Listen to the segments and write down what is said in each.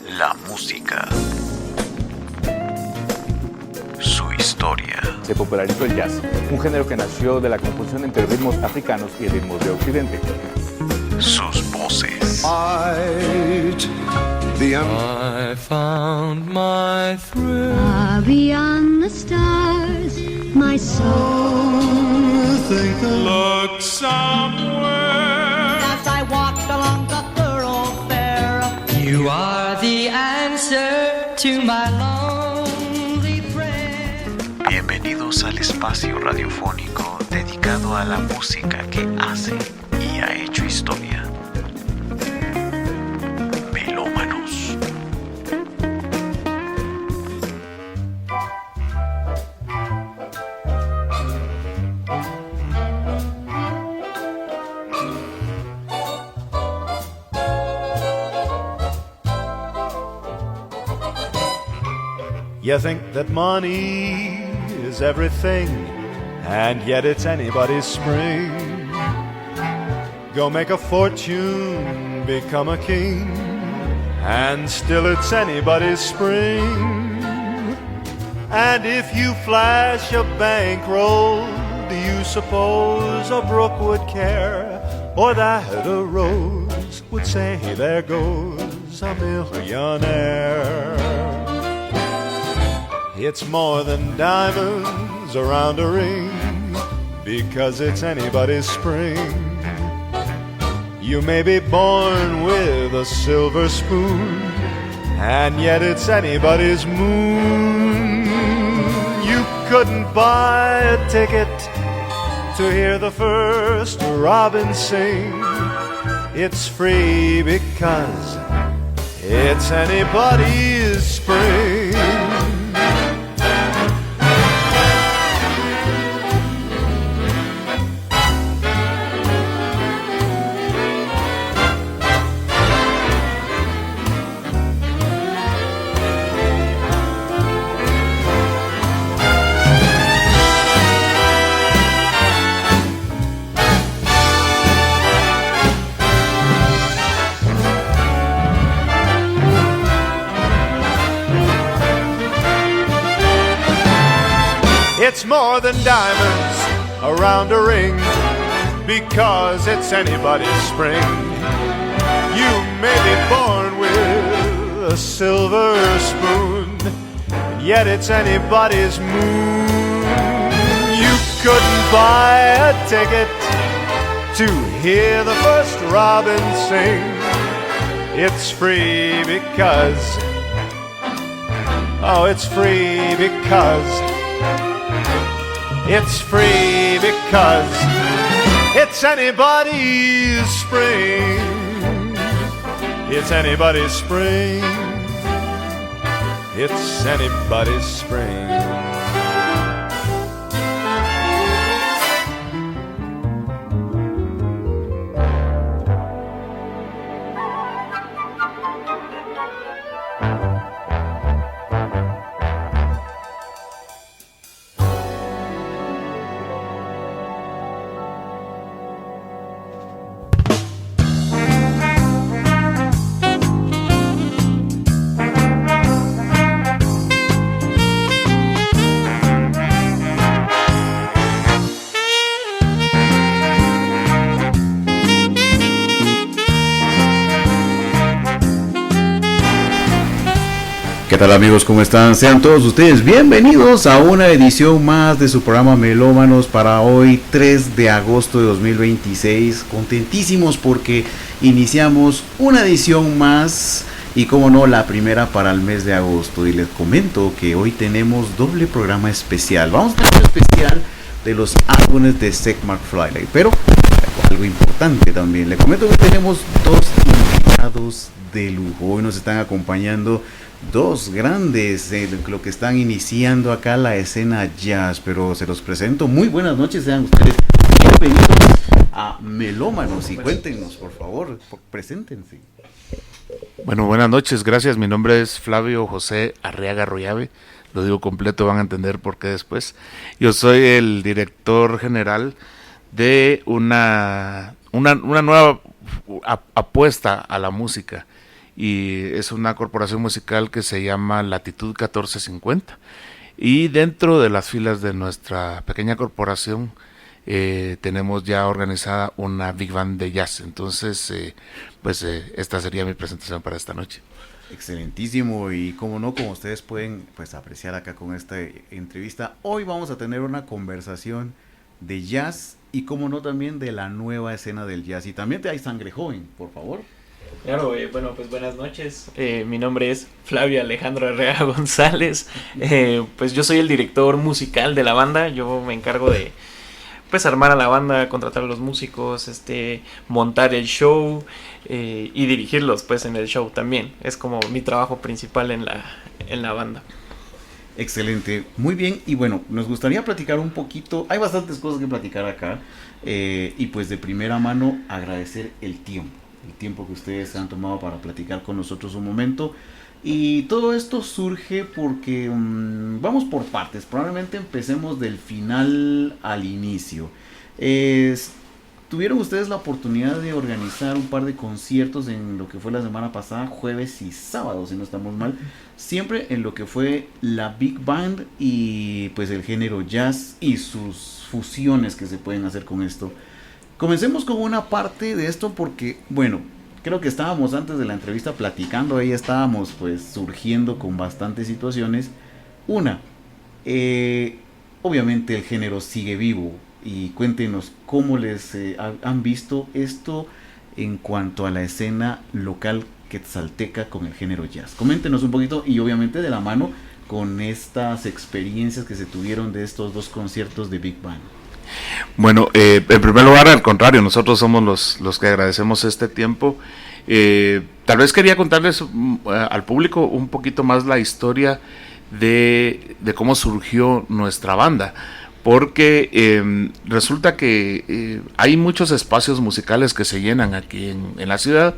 La música. Su historia. Se popularizó el jazz, un género que nació de la conjunción entre ritmos africanos y ritmos de Occidente. Sus voces. I found my thrill. Far beyond the stars, my soul. Look somewhere. As I walked along the thoroughfare, You are the answer to my lonely prayer. Bienvenidos al espacio radiofónico dedicado a la música que hace y ha hecho historia. Melómanos. You think that money is everything, and yet it's anybody's spring. Go make a fortune, become a king, and still it's anybody's spring. And if you flash a bankroll, do you suppose a brook would care? Or that a rose would say, there goes a millionaire? It's more than diamonds around a ring, because it's anybody's spring. You may be born with a silver spoon, and yet it's anybody's moon. You couldn't buy a ticket to hear the first robin sing. It's free because it's anybody's spring. It's more than diamonds around a ring, because it's anybody's spring. You may be born with a silver spoon, and yet it's anybody's moon. You couldn't buy a ticket to hear the first robin sing. It's free because, oh, it's free because, it's free because it's anybody's spring. It's anybody's spring. It's anybody's spring. ¿Qué tal, amigos? ¿Cómo están? Sean todos ustedes bienvenidos a una edición más de su programa Melómanos para hoy 3 de agosto de 2026. Contentísimos porque iniciamos una edición más y, como no, la primera para el mes de agosto. Y les comento que hoy tenemos doble programa especial. Vamos a tener un especial de los álbumes de Zach McFly, pero algo importante también. Les comento que tenemos dos invitados de lujo. Hoy nos están acompañando dos grandes, lo que están iniciando acá la escena jazz, pero se los presento. Muy buenas noches, sean ustedes bienvenidos a Melómanos y cuéntenos, por favor, preséntense. Bueno, buenas noches, gracias. Mi nombre es Flavio José Arriaga Royave. Lo digo completo, van a entender por qué después. Yo soy el director general de una nueva apuesta a la música. y es una corporación musical que se llama Latitud 1450. Y dentro de las filas de nuestra pequeña corporación tenemos ya organizada una Big Band de jazz. Entonces, esta sería mi presentación para esta noche. Excelentísimo, y como no, como ustedes pueden pues apreciar acá con esta entrevista, hoy vamos a tener una conversación de jazz y como no también de la nueva escena del jazz, y también te hay sangre joven, por favor. Claro, bueno, pues buenas noches. Mi nombre es Flavio Alejandro Arreaga González. Pues yo soy el director musical de la banda. Yo me encargo de pues armar a la banda, contratar a los músicos, montar el show y dirigirlos pues en el show también. Es como mi trabajo principal en la banda. Excelente, muy bien, y bueno, nos gustaría platicar un poquito, hay bastantes cosas que platicar acá, y pues de primera mano agradecer el tiempo que ustedes han tomado para platicar con nosotros un momento. Y todo esto surge porque vamos por partes. Probablemente empecemos del final al inicio. Tuvieron ustedes la oportunidad de organizar un par de conciertos en lo que fue la semana pasada, jueves y sábado, si no estamos mal. Siempre en lo que fue la Big Band y pues el género jazz y sus fusiones que se pueden hacer con esto. Comencemos con una parte de esto porque, bueno, creo que estábamos antes de la entrevista platicando, ahí estábamos pues surgiendo con bastantes situaciones. Una, obviamente el género sigue vivo, y cuéntenos cómo les han visto esto en cuanto a la escena local quetzalteca con el género jazz. Coméntenos un poquito y obviamente de la mano con estas experiencias que se tuvieron de estos dos conciertos de Big Band. Bueno, en primer lugar, al contrario, nosotros somos los que agradecemos este tiempo. Tal vez quería contarles al público un poquito más la historia de cómo surgió nuestra banda, porque resulta que hay muchos espacios musicales que se llenan aquí en la ciudad.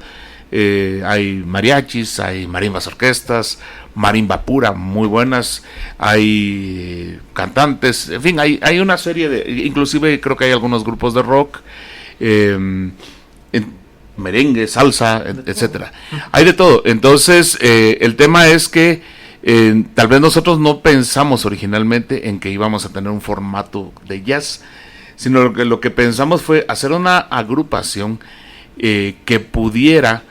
Hay mariachis, hay marimbas orquestas, marimba pura, muy buenas, hay cantantes, en fin, hay una serie de, inclusive creo que hay algunos grupos de rock, merengue, salsa, etcétera. Hay de todo. Entonces, el tema es que tal vez nosotros no pensamos originalmente en que íbamos a tener un formato de jazz, sino lo que pensamos fue hacer una agrupación que pudiera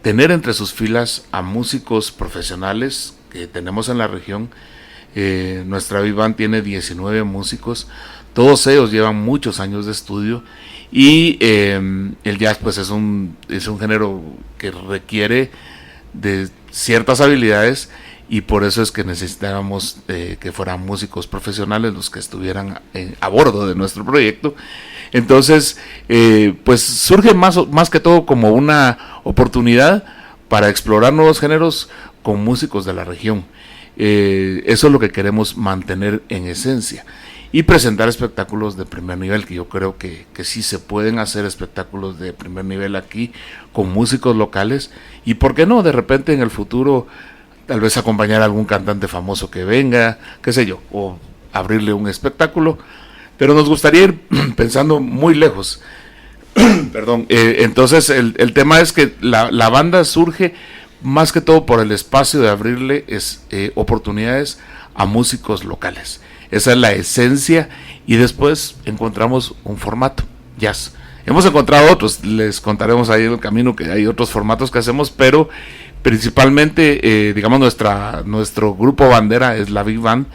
tener entre sus filas a músicos profesionales que tenemos en la región. Nuestra Big Band tiene 19 músicos, todos ellos llevan muchos años de estudio, y el jazz pues es un género que requiere de ciertas habilidades, y por eso es que necesitábamos que fueran músicos profesionales los que estuvieran a bordo de nuestro proyecto. Entonces, pues surge más que todo como una oportunidad para explorar nuevos géneros con músicos de la región. Eso es lo que queremos mantener en esencia, y presentar espectáculos de primer nivel, que yo creo que sí se pueden hacer espectáculos de primer nivel aquí con músicos locales, y por qué no, de repente en el futuro tal vez acompañar a algún cantante famoso que venga, qué sé yo, o abrirle un espectáculo. Pero nos gustaría ir pensando muy lejos. Perdón. Entonces el tema es que la banda surge más que todo por el espacio de abrirle oportunidades a músicos locales. Esa es la esencia, y después encontramos un formato, jazz. Hemos encontrado otros, les contaremos ahí en el camino que hay otros formatos que hacemos, pero principalmente, digamos, nuestro grupo bandera es la Big Band.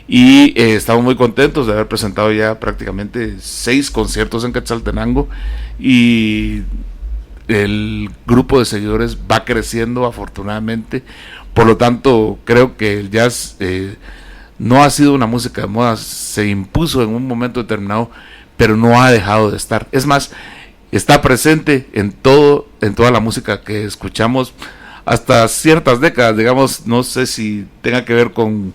Y estamos muy contentos de haber presentado ya prácticamente 6 conciertos en Quetzaltenango, y el grupo de seguidores va creciendo afortunadamente. Por lo tanto, creo que el jazz no ha sido una música de moda, se impuso en un momento determinado, pero no ha dejado de estar. Es más, está presente en toda la música que escuchamos hasta ciertas décadas, digamos. No sé si tenga que ver con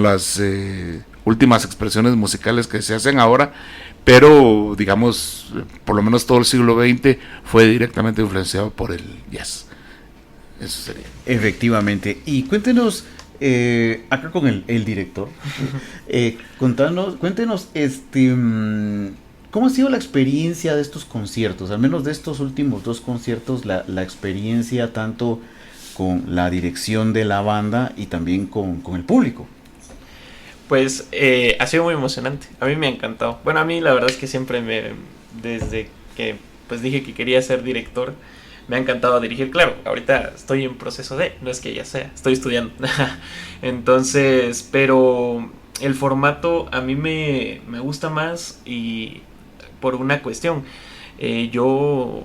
las últimas expresiones musicales que se hacen ahora, pero digamos, por lo menos todo el siglo XX fue directamente influenciado por el jazz. Eso sería. Efectivamente. Y cuéntenos, acá con el director, cuéntenos, ¿Cómo ha sido la experiencia de estos conciertos? Al menos de estos últimos 2 conciertos, la experiencia tanto con la dirección de la banda y también con el público. Pues ha sido muy emocionante, a mí me ha encantado. Bueno, a mí la verdad es que siempre desde que pues dije que quería ser director, me ha encantado dirigir. Claro, ahorita estoy en proceso no es que ya sea, estoy estudiando. Entonces, pero el formato a mí me gusta más y por una cuestión. Yo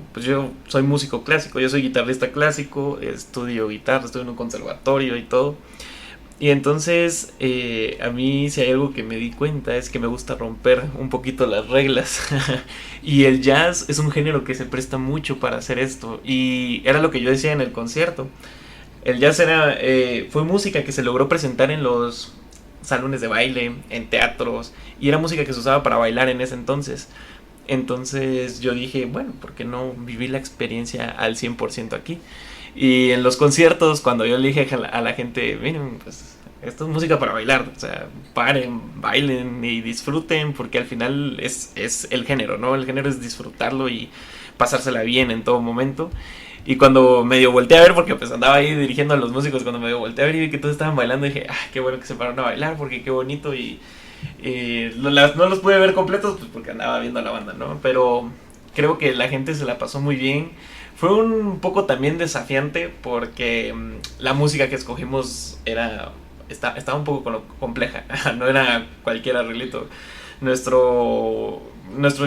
soy músico clásico, yo soy guitarrista clásico, estudio guitarra, estoy en un conservatorio y todo. Y entonces a mí si hay algo que me di cuenta es que me gusta romper un poquito las reglas. Y el jazz es un género que se presta mucho para hacer esto. Y era lo que yo decía en el concierto. El jazz fue música que se logró presentar en los salones de baile, en teatros. Y era música que se usaba para bailar en ese entonces. Entonces yo dije, bueno, ¿por qué no vivir la experiencia al 100% aquí? Y en los conciertos, cuando yo le dije a la gente, miren, pues esto es música para bailar, o sea, paren, bailen y disfruten, porque al final es el género, ¿no? El género es disfrutarlo y pasársela bien en todo momento. Y cuando medio volteé a ver, porque pues andaba ahí dirigiendo a los músicos, cuando medio volteé a ver y vi que todos estaban bailando, dije, qué bueno que se pararon a bailar, porque qué bonito. Y no los pude ver completos, pues porque andaba viendo a la banda, ¿no? Pero creo que la gente se la pasó muy bien. Fue un poco también desafiante porque la música que escogimos estaba un poco compleja, no era cualquier arreglito. Nuestro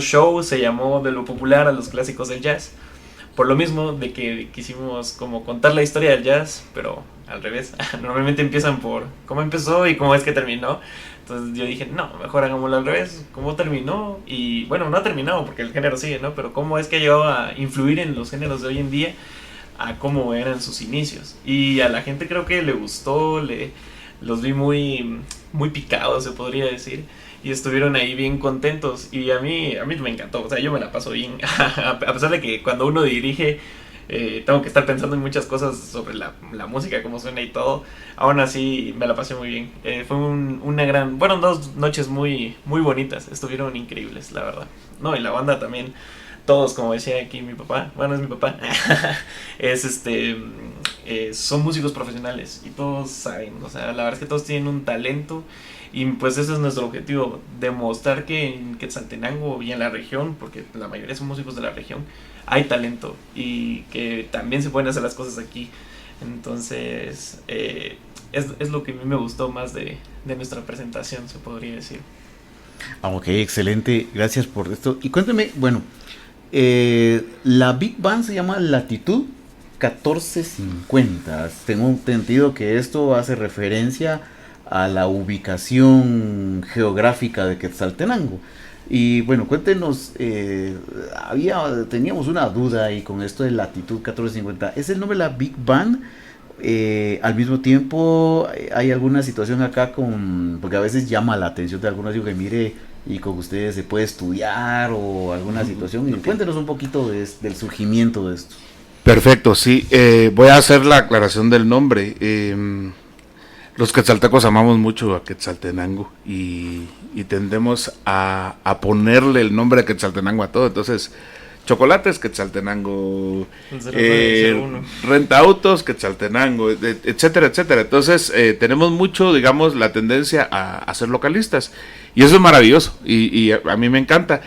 show se llamó De lo popular a los clásicos del jazz, por lo mismo de que quisimos como contar la historia del jazz, pero al revés. Normalmente empiezan por cómo empezó y cómo es que terminó. Entonces yo dije, no, mejor hagámoslo al revés, cómo terminó, y bueno, no ha terminado porque el género sigue, ¿no? Pero cómo es que ha llegado a influir en los géneros de hoy en día, a cómo eran sus inicios. Y a la gente creo que le gustó, los vi muy, muy picados, se podría decir, y estuvieron ahí bien contentos, y a mí me encantó, o sea, yo me la paso bien, a pesar de que cuando uno dirige, tengo que estar pensando en muchas cosas sobre la música, cómo suena y todo. Aún así me la pasé muy bien. Fue fueron 2 noches muy, muy bonitas. Estuvieron increíbles, la verdad. No, y la banda también. Todos, como decía aquí mi papá, bueno, es mi papá, son músicos profesionales y todos saben, o sea, la verdad es que todos tienen un talento. Y pues ese es nuestro objetivo, demostrar que en Quetzaltenango y en la región, porque la mayoría son músicos de la región, hay talento y que también se pueden hacer las cosas aquí. Entonces es lo que a mí me gustó más de nuestra presentación, se podría decir. Ok, excelente, gracias por esto. Y cuéntame, bueno, la Big Band se llama Latitud 1450. Tengo entendido que esto hace referencia a la ubicación geográfica de Quetzaltenango. Y bueno, cuéntenos, teníamos una duda ahí con esto de Latitud 1450. ¿Es el nombre de la Big Band? Al mismo tiempo, hay alguna situación acá porque a veces llama la atención de algunos, digo que mire, y con ustedes se puede estudiar o alguna situación. Y cuéntenos un poquito del surgimiento de esto. Perfecto, sí. Voy a hacer la aclaración del nombre. Los quetzaltecos amamos mucho a Quetzaltenango y tendemos a ponerle el nombre de Quetzaltenango a todo. Entonces, chocolates Quetzaltenango, renta autos Quetzaltenango, etcétera, etcétera. Entonces, tenemos mucho, digamos, la tendencia a ser localistas. Y eso es maravilloso y a mí me encanta.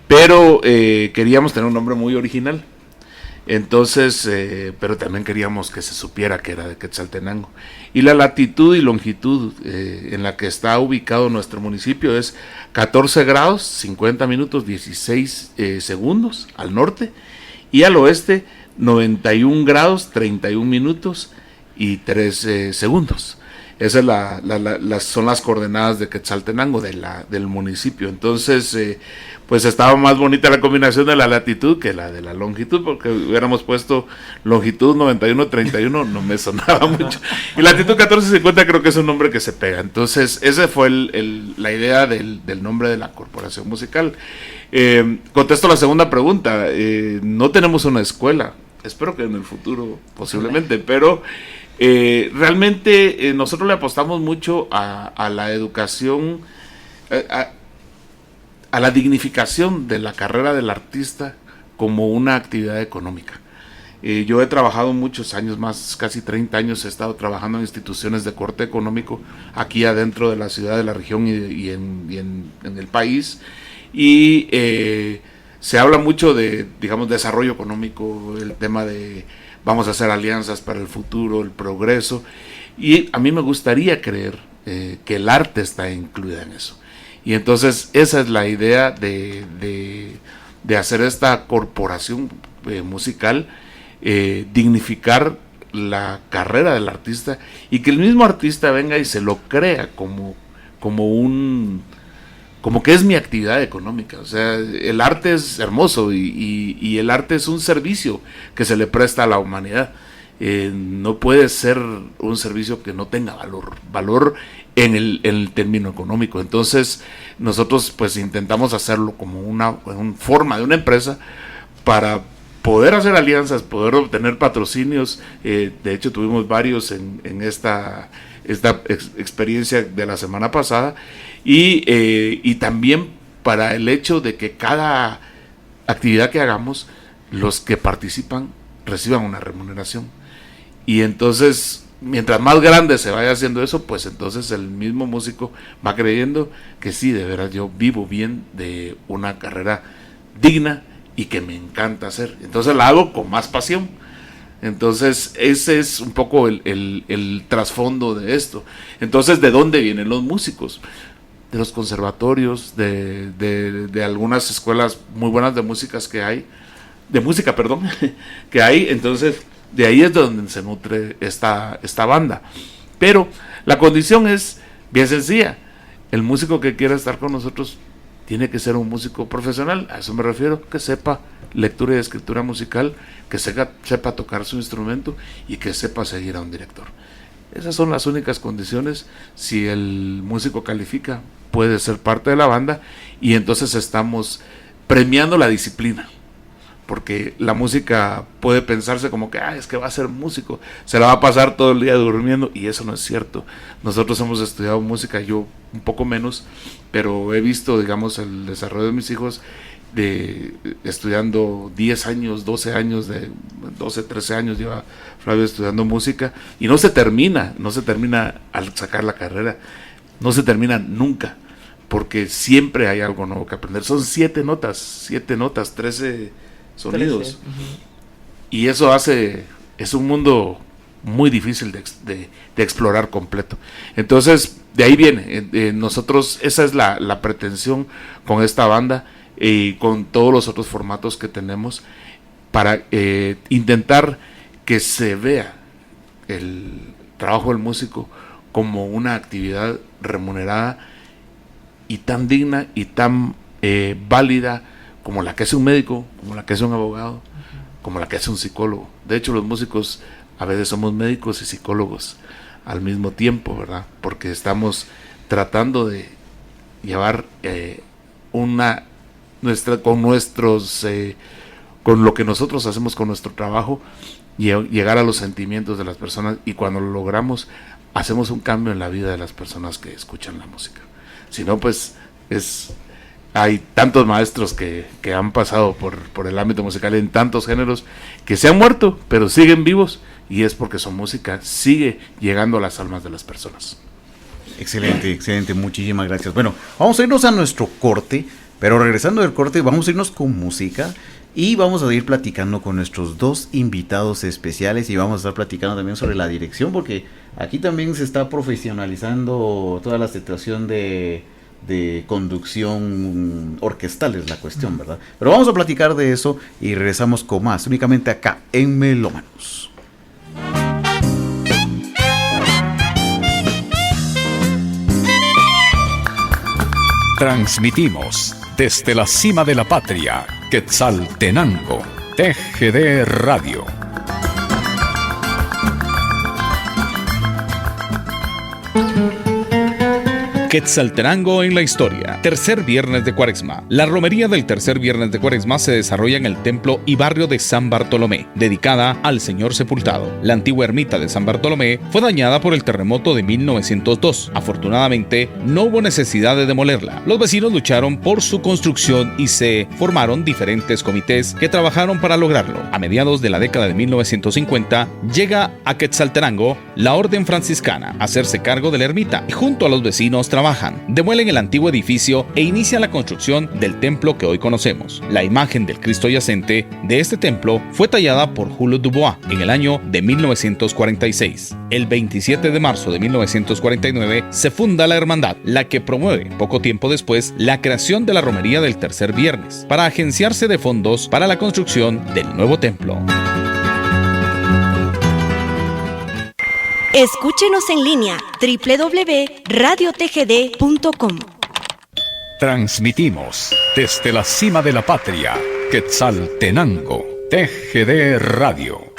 Pero queríamos tener un nombre muy original. Entonces, pero también queríamos que se supiera que era de Quetzaltenango. Y la latitud y longitud en la que está ubicado nuestro municipio es 14 grados, 50 minutos, 16 segundos al norte. Y al oeste, 91 grados, 31 minutos y 3 segundos. Esas son las coordenadas de Quetzaltenango, del municipio. Entonces, pues estaba más bonita la combinación de la latitud que la de la longitud, porque hubiéramos puesto longitud 91-31, no me sonaba mucho. Y latitud 1450 creo que es un nombre que se pega. Entonces, esa fue la idea del nombre de la corporación musical. Contesto la segunda pregunta. No tenemos una escuela. Espero que en el futuro, posiblemente, pero realmente nosotros le apostamos mucho a la educación. a la dignificación de la carrera del artista como una actividad económica. Yo he trabajado muchos años, más casi 30 años, he estado trabajando en instituciones de corte económico aquí adentro de la ciudad, de la región y en el país, y se habla mucho de, digamos, desarrollo económico, el tema de vamos a hacer alianzas para el futuro, el progreso, y a mí me gustaría creer que el arte está incluida en eso. Y entonces esa es la idea de hacer esta corporación musical, dignificar la carrera del artista y que el mismo artista venga y se lo crea como que es mi actividad económica. O sea, el arte es hermoso y el arte es un servicio que se le presta a la humanidad. No puede ser un servicio que no tenga valor en el término económico. Entonces nosotros pues intentamos hacerlo como una forma de una empresa para poder hacer alianzas, poder obtener patrocinios. De hecho tuvimos varios en esta experiencia de la semana pasada, y también para el hecho de que cada actividad que hagamos, los que participan reciban una remuneración. Y entonces, mientras más grande se vaya haciendo eso, pues entonces el mismo músico va creyendo que sí, de veras yo vivo bien de una carrera digna y que me encanta hacer. Entonces la hago con más pasión. Entonces ese es un poco el trasfondo de esto. Entonces, ¿de dónde vienen los músicos? De los conservatorios, de algunas escuelas muy buenas de música que hay. Entonces de ahí es donde se nutre esta banda. Pero la condición es bien sencilla. El músico que quiera estar con nosotros tiene que ser un músico profesional. A eso me refiero, que sepa lectura y escritura musical, que sepa tocar su instrumento y que sepa seguir a un director. Esas son las únicas condiciones. Si el músico califica, puede ser parte de la banda, y entonces estamos premiando la disciplina. Porque la música puede pensarse como que es que va a ser músico, se la va a pasar todo el día durmiendo, y eso no es cierto. Nosotros hemos estudiado música, yo un poco menos, pero he visto, digamos, el desarrollo de mis hijos estudiando 10 años, 12 años, 13 años lleva Flavio estudiando música, y no se termina al sacar la carrera, no se termina nunca, porque siempre hay algo nuevo que aprender. Son 7 notas, 13 sonidos. 13. Y eso es un mundo muy difícil de explorar completo. Entonces, de ahí viene. Nosotros, esa es la pretensión con esta banda y con todos los otros formatos que tenemos, para intentar que se vea el trabajo del músico como una actividad remunerada y tan digna y tan válida como la que hace un médico, como la que hace un abogado, como la que hace un psicólogo. De hecho, los músicos a veces somos médicos y psicólogos al mismo tiempo, ¿verdad? Porque estamos tratando de llevar con lo que nosotros hacemos con nuestro trabajo, llegar a los sentimientos de las personas, y cuando lo logramos, hacemos un cambio en la vida de las personas que escuchan la música. Si no, pues hay tantos maestros que han pasado por el ámbito musical en tantos géneros que se han muerto, pero siguen vivos, y es porque su música sigue llegando a las almas de las personas. Excelente, muchísimas gracias. Bueno, vamos a irnos a nuestro corte, pero regresando del corte vamos a irnos con música y vamos a ir platicando con nuestros 2 invitados especiales, y vamos a estar platicando también sobre la dirección, porque aquí también se está profesionalizando toda la situación de conducción orquestal, es la cuestión, ¿verdad? Pero vamos a platicar de eso y regresamos con más, únicamente acá en Melómanos. Transmitimos desde la cima de la patria, Quetzaltenango, TGD Radio. Quetzaltenango en la historia. Tercer viernes de Cuaresma. La romería del tercer viernes de Cuaresma se desarrolla en el templo y barrio de San Bartolomé, dedicada al Señor sepultado. La antigua ermita de San Bartolomé fue dañada por el terremoto de 1902. Afortunadamente, no hubo necesidad de demolerla. Los vecinos lucharon por su construcción y se formaron diferentes comités que trabajaron para lograrlo. A mediados de la década de 1950, llega a Quetzaltenango la Orden Franciscana a hacerse cargo de la ermita y junto a los vecinos trabajan, demuelen el antiguo edificio e inician la construcción del templo que hoy conocemos. La imagen del Cristo yacente de este templo fue tallada por Julio Dubois en el año de 1946. El 27 de marzo de 1949 se funda la hermandad, la que promueve poco tiempo después la creación de la romería del tercer viernes para agenciarse de fondos para la construcción del nuevo templo. Escúchenos en línea www.radiotgd.com. Transmitimos desde la cima de la patria, Quetzaltenango, TGD Radio.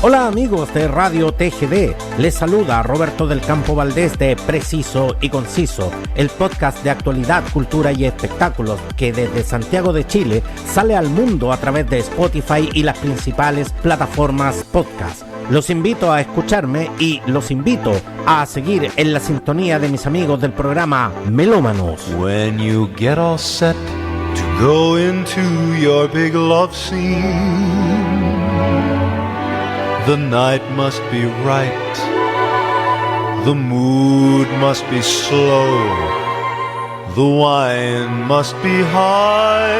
Hola amigos de Radio TGD, les saluda Roberto del Campo Valdés de Preciso y Conciso, el podcast de actualidad, cultura y espectáculos que desde Santiago de Chile sale al mundo a través de Spotify y las principales plataformas podcast. Los invito a escucharme y los invito a seguir en la sintonía de mis amigos del programa Melómanos. When you get all set to go into your big love scene, the night must be right, the mood must be slow, the wine must be high,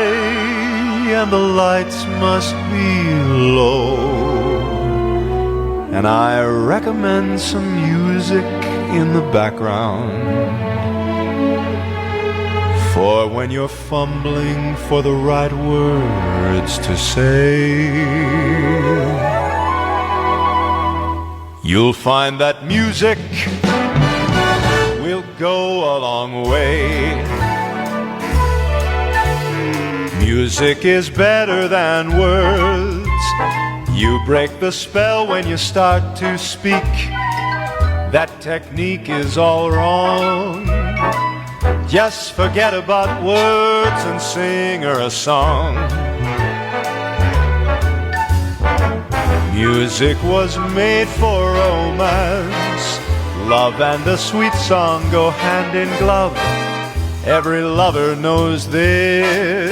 and the lights must be low. And I recommend some music in the background, for when you're fumbling for the right words to say, you'll find that music will go a long way. Music is better than words. You break the spell when you start to speak. That technique is all wrong. Just forget about words and sing her a song. Music was made for romance. Love and a sweet song go hand in glove. Every lover knows this.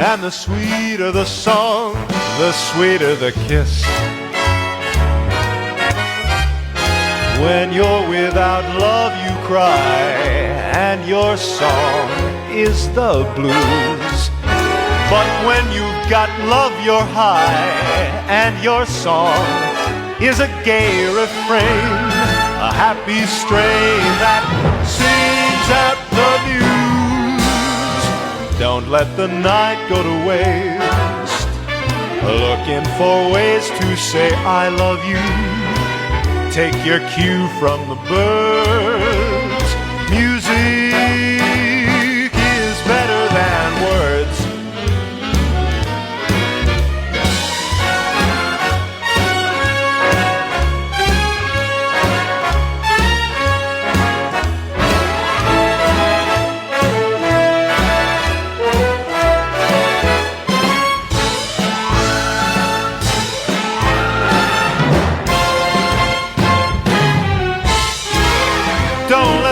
And the sweeter the song, the sweeter the kiss. When you're without love you cry, and your song is the blues. But when you've got love you're high, and your song is a gay refrain, a happy strain that sings at the news. Don't let the night go to waste, looking for ways to say I love you. Take your cue from the birds. Music is better than words.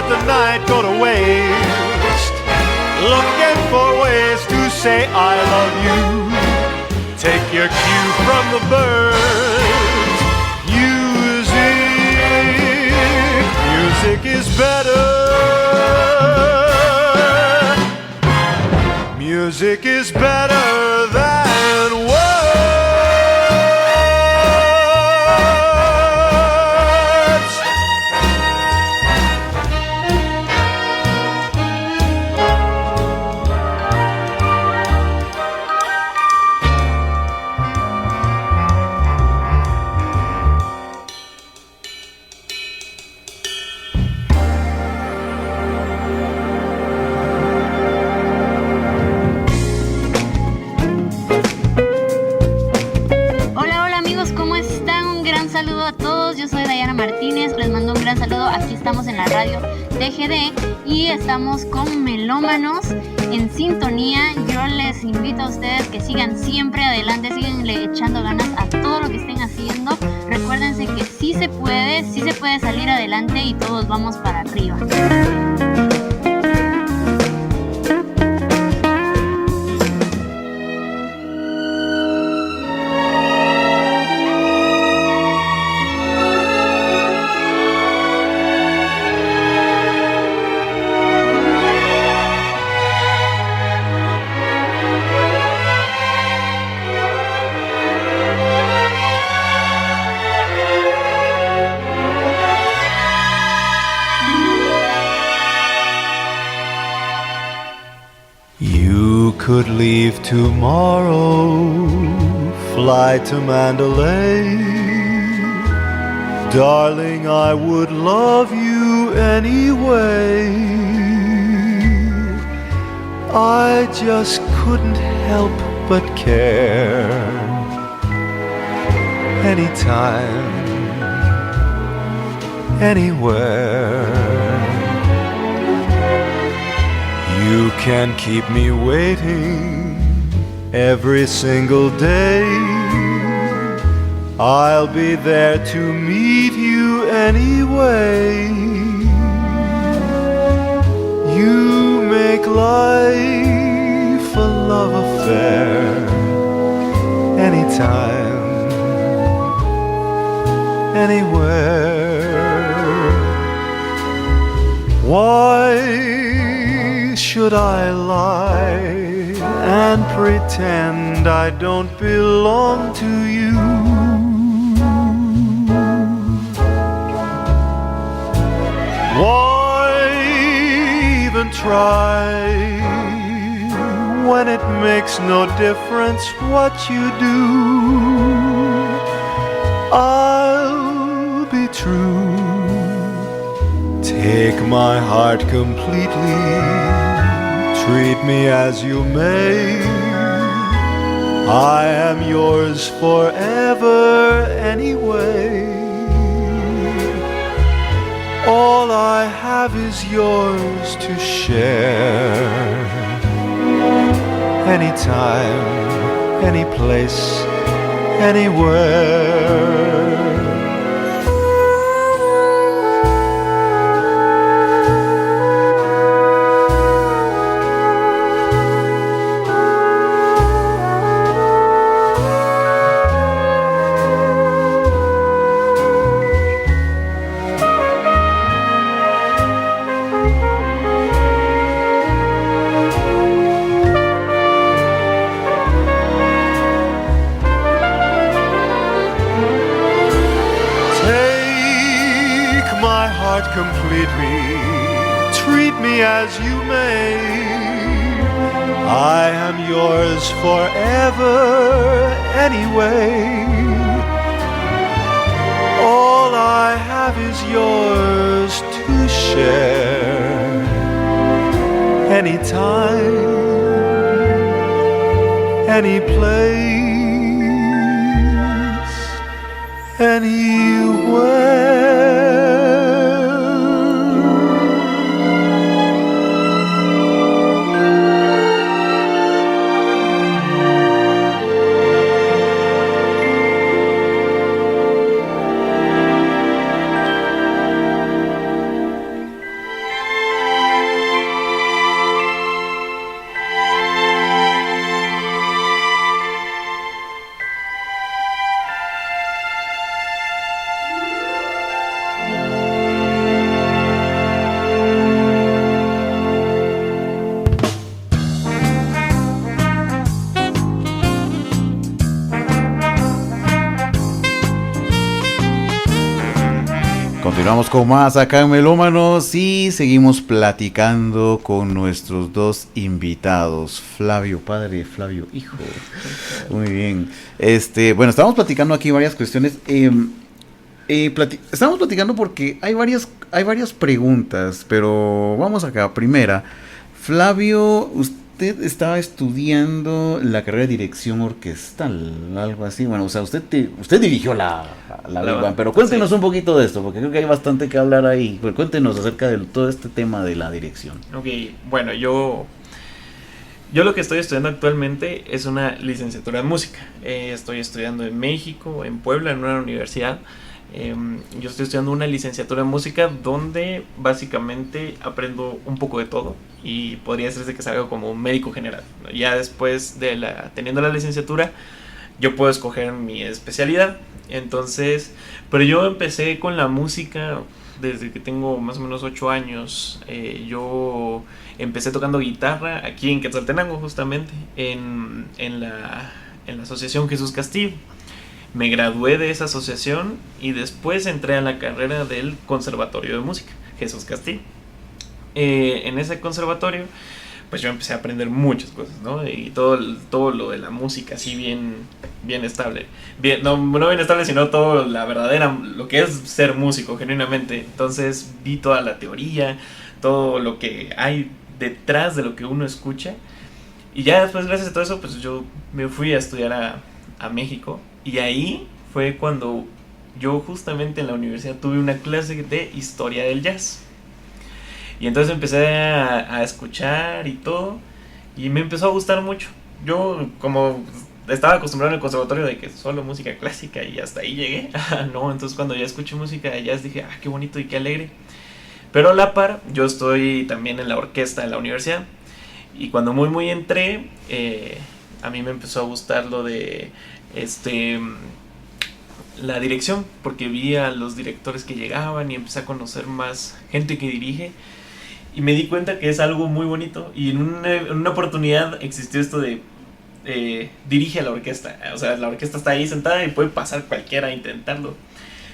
The night go to waste, looking for ways to say I love you. Take your cue from the birds. Music is better. Music is better than words. Martínez, les mando un gran saludo. Aquí estamos en la radio TGD y estamos con Melómanos en sintonía. Yo les invito a ustedes que sigan siempre adelante, síganle echando ganas a todo lo que estén haciendo. Recuérdense que sí se puede salir adelante y todos vamos para arriba. Could leave tomorrow, fly to Mandalay. Darling, I would love you anyway. I just couldn't help but care. Anytime, anywhere. You can keep me waiting every single day. I'll be there to meet you anyway. You make life a love affair. Anytime, anywhere. Why should I lie and pretend I don't belong to you? Why even try when it makes no difference what you do? I'll be true. Take my heart completely. Treat me as you may. I am yours forever anyway. All I have is yours to share. Anytime, any place, anywhere. Completely, treat me as you may. I am yours forever anyway. All I have is yours to share. Anytime, any place, anywhere. Continuamos con más acá en Melómanos y seguimos platicando con nuestros dos invitados, Flavio padre, Flavio hijo. Muy bien. Bueno, estamos platicando aquí varias cuestiones. Estamos platicando porque hay varias preguntas, pero vamos acá. Primera, Flavio, usted estaba estudiando la carrera de dirección orquestal, algo así. Bueno, o sea, usted dirigió la Big Band, pero cuéntenos un poquito de esto, porque creo que hay bastante que hablar ahí. Pues cuéntenos acerca de todo este tema de la dirección. Ok, bueno, yo lo que estoy estudiando actualmente es una licenciatura en música. Estoy estudiando en México, en Puebla, en una universidad. Yo estoy estudiando una licenciatura en música donde básicamente aprendo un poco de todo y podría ser que salga como un médico general. Ya después de teniendo la licenciatura, yo puedo escoger mi especialidad. Entonces, pero yo empecé con la música desde que tengo más o menos 8 años. Yo empecé tocando guitarra aquí en Quetzaltenango, justamente en la asociación Jesús Castillo. Me gradué de esa asociación y después entré a la carrera del Conservatorio de Música Jesús Castillo. En ese conservatorio pues yo empecé a aprender muchas cosas, ¿no? Y todo lo de la música así bien estable. No bien estable, sino todo lo que es ser músico genuinamente. Entonces vi toda la teoría, todo lo que hay detrás de lo que uno escucha. Y ya después, gracias a todo eso, pues yo me fui a estudiar a México. Y ahí fue cuando yo justamente en la universidad tuve una clase de historia del jazz. Y entonces empecé a escuchar y todo. Y me empezó a gustar mucho. Yo como estaba acostumbrado en el conservatorio de que solo música clásica y hasta ahí llegué. No, entonces cuando ya escuché música de jazz dije, qué bonito y qué alegre. Pero a la par, yo estoy también en la orquesta de la universidad. Y cuando muy entré, a mí me empezó a gustar lo de la dirección, porque vi a los directores que llegaban y empecé a conocer más gente que dirige y me di cuenta que es algo muy bonito. Y en una oportunidad existió esto de dirige a la orquesta, o sea, la orquesta está ahí sentada y puede pasar cualquiera a intentarlo.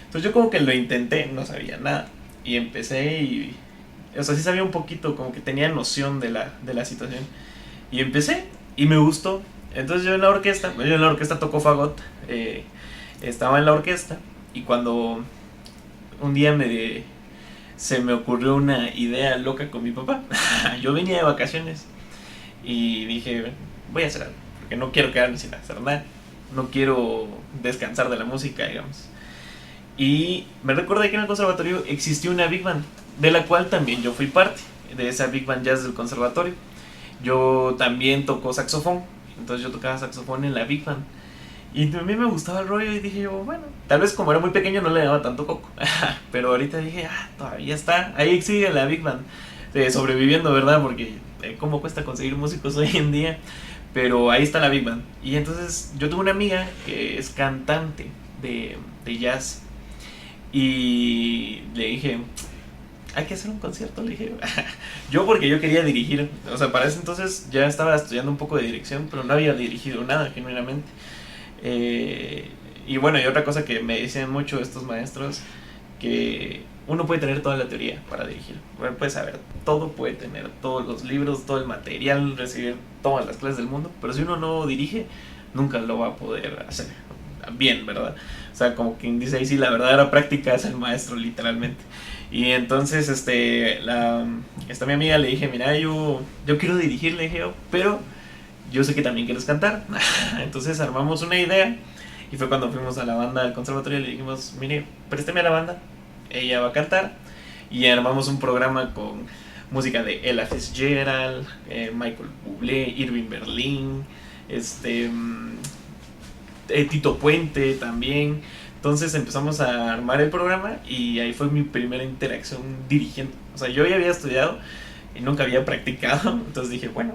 Entonces yo como que lo intenté, no sabía nada y empecé y, o sea, sí sabía un poquito, como que tenía noción de la situación y empecé y me gustó. Entonces yo en la orquesta toco fagot, estaba en la orquesta y cuando un día se me ocurrió una idea loca con mi papá. Yo venía de vacaciones y dije, voy a hacer algo, porque no quiero quedarme sin hacer nada, no quiero descansar de la música, digamos. Y me recordé que en el conservatorio existió una Big Band, de la cual también yo fui parte, de esa Big Band Jazz del conservatorio. Yo también toco saxofón. Entonces yo tocaba saxofón en la Big Band. Y a mí me gustaba el rollo y dije yo, bueno, tal vez como era muy pequeño no le daba tanto coco. Pero ahorita dije, todavía está. Ahí sigue la Big Band, sobreviviendo, ¿verdad? Porque cómo cuesta conseguir músicos hoy en día. Pero ahí está la Big Band. Y entonces yo tuve una amiga que es cantante de jazz. Y le dije, hay que hacer un concierto, le dije. Yo porque yo quería dirigir. O sea, para ese entonces ya estaba estudiando un poco de dirección, pero no había dirigido nada, genuinamente. Y bueno, y otra cosa que me dicen mucho estos maestros, que uno puede tener toda la teoría para dirigir. Bueno, puede saber todo, puede tener todos los libros, todo el material, recibir todas las clases del mundo, pero si uno no dirige, nunca lo va a poder hacer bien, ¿verdad? O sea, como quien dice ahí, sí, la verdadera práctica es el maestro, literalmente. Y entonces, esta mi amiga le dije, mira, yo quiero dirigir, le dije yo, pero yo sé que también quieres cantar. Entonces armamos una idea y fue cuando fuimos a la banda del conservatorio y le dijimos, mire, présteme a la banda, ella va a cantar. Y armamos un programa con música de Ella Fitzgerald, Michael Bublé, Irving Berlin, Tito Puente también. Entonces empezamos a armar el programa y ahí fue mi primera interacción dirigiendo. O sea, yo ya había estudiado y nunca había practicado, entonces dije, bueno,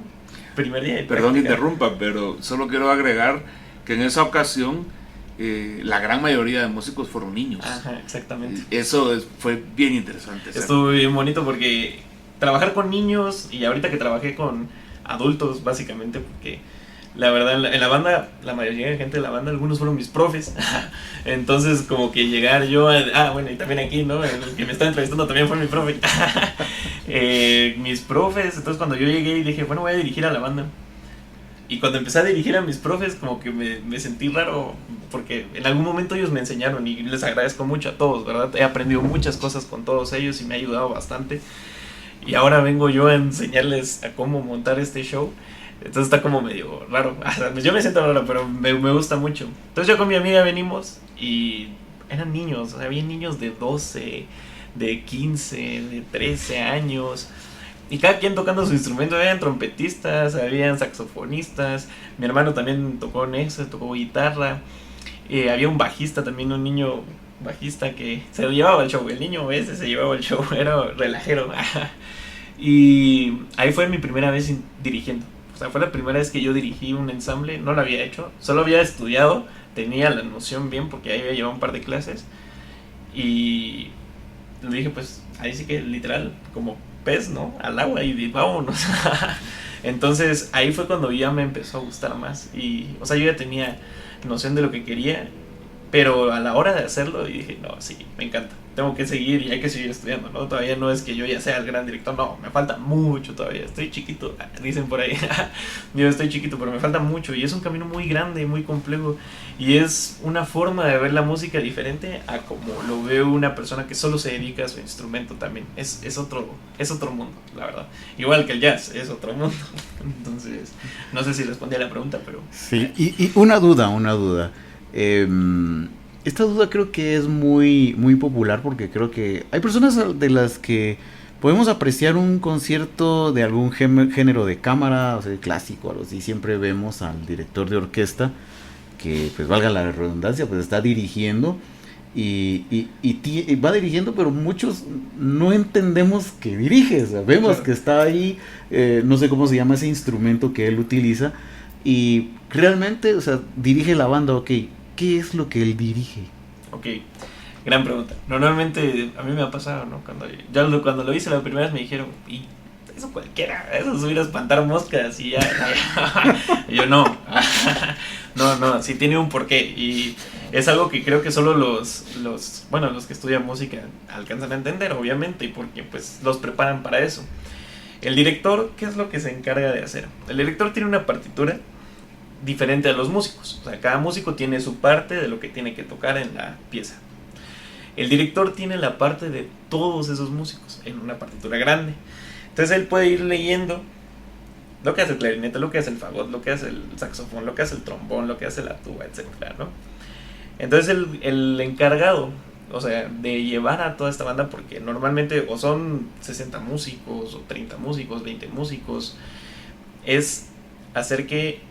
primer día de práctica. Perdón que interrumpa, pero solo quiero agregar que en esa ocasión la gran mayoría de músicos fueron niños. Ajá, exactamente. Eso fue bien interesante. Estuvo bien bonito porque trabajar con niños y ahorita que trabajé con adultos, básicamente, porque la verdad en la banda, la mayoría de gente de la banda, algunos fueron mis profes. Entonces como que llegar yo bueno, y también aquí, ¿no? El que me está entrevistando también fue mi profe. Mis profes. Entonces cuando yo llegué y dije, bueno, voy a dirigir a la banda, y cuando empecé a dirigir a mis profes, como que me sentí raro, porque en algún momento ellos me enseñaron y les agradezco mucho a todos, ¿verdad? He aprendido muchas cosas con todos ellos y me ha ayudado bastante. Y ahora vengo yo a enseñarles a cómo montar este show. Entonces está como medio raro. Yo me siento raro, pero me gusta mucho. Entonces yo con mi amiga venimos y eran niños, o sea, había niños de 12, de 15, de 13 años. Y cada quien tocando su instrumento. Habían trompetistas, habían saxofonistas. Mi hermano también tocó Nexus, tocó guitarra. Había un bajista también, un niño bajista que se lo llevaba el show. El niño ese se llevaba el show, era relajero. Y ahí fue mi primera vez dirigiendo. O sea, fue la primera vez que yo dirigí un ensamble. No lo había hecho, solo había estudiado. Tenía la noción bien porque ahí había llevado un par de clases. Y le dije, pues, ahí sí que literal, como pez, ¿no? Al agua y vámonos. Entonces ahí fue cuando ya me empezó a gustar más. Y, o sea, yo ya tenía noción de lo que quería, pero a la hora de hacerlo dije, no, sí, me encanta, tengo que seguir y hay que seguir estudiando, ¿no? Todavía no es que yo ya sea el gran director, no, me falta mucho todavía, estoy chiquito, dicen por ahí. Yo estoy chiquito, pero me falta mucho y es un camino muy grande, muy complejo y es una forma de ver la música diferente a como lo ve una persona que solo se dedica a su instrumento también. Es otro mundo, la verdad. Igual que el jazz, es otro mundo. Entonces, no sé si respondí a la pregunta, pero... Sí, y una duda. Esta duda creo que es muy, muy popular porque creo que hay personas de las que podemos apreciar un concierto de algún género de cámara, o sea, clásico, algo así. Siempre vemos al director de orquesta que, pues valga la redundancia, pues está dirigiendo y va dirigiendo, pero muchos no entendemos que dirige, sabemos que está ahí, no sé cómo se llama ese instrumento que él utiliza y realmente, o sea, dirige la banda, ok. ¿Qué es lo que él dirige? Ok, gran pregunta. Normalmente a mí me ha pasado, ¿no? Cuando lo hice la primera vez me dijeron, y eso cualquiera, eso es subir a espantar moscas y ya. Y yo no, sí tiene un porqué y es algo que creo que solo los que estudian música alcanzan a entender, obviamente, porque pues los preparan para eso. El director, ¿qué es lo que se encarga de hacer? El director tiene una partitura diferente a los músicos, o sea, cada músico tiene su parte de lo que tiene que tocar en la pieza. El director tiene la parte de todos esos músicos en una partitura grande. Entonces él puede ir leyendo lo que hace el clarinete, lo que hace el fagot, lo que hace el saxofón, lo que hace el trombón, lo que hace la tuba, etcétera, ¿no? Entonces el encargado, o sea, de llevar a toda esta banda, porque normalmente o son 60 músicos, o 30 músicos, 20 músicos, es hacer que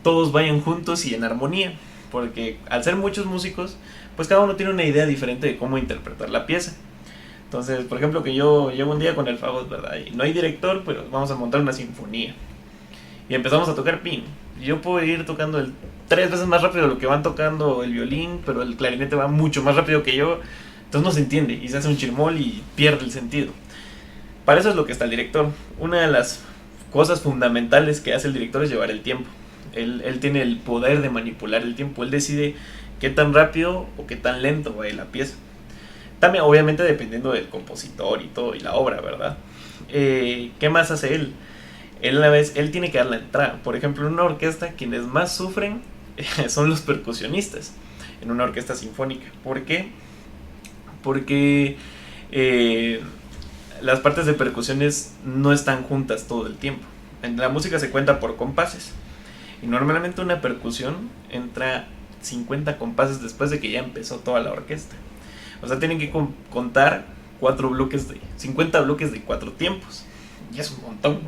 todos vayan juntos y en armonía, porque al ser muchos músicos, pues cada uno tiene una idea diferente de cómo interpretar la pieza. Entonces, por ejemplo, que yo llevo un día con el fagot, ¿verdad? Y no hay director, pero vamos a montar una sinfonía. Y empezamos a tocar pin. Yo puedo ir tocando 3 veces más rápido de lo que van tocando el violín, pero el clarinete va mucho más rápido que yo. Entonces no se entiende y se hace un chirmol y pierde el sentido. Para eso es lo que está el director. Una de las cosas fundamentales que hace el director es llevar el tiempo. Él tiene el poder de manipular el tiempo. Él decide qué tan rápido o qué tan lento va a ir la pieza. También, obviamente, dependiendo del compositor y todo, y la obra, ¿verdad? ¿Qué más hace él? Él tiene que dar la entrada. Por ejemplo, en una orquesta, quienes más sufren son los percusionistas. En una orquesta sinfónica. ¿Por qué? Porque las partes de percusiones no están juntas todo el tiempo. En la música se cuenta por compases. Y normalmente una percusión entra 50 compases después de que ya empezó toda la orquesta. O sea, tienen que contar 50 bloques de 4 tiempos. Y es un montón.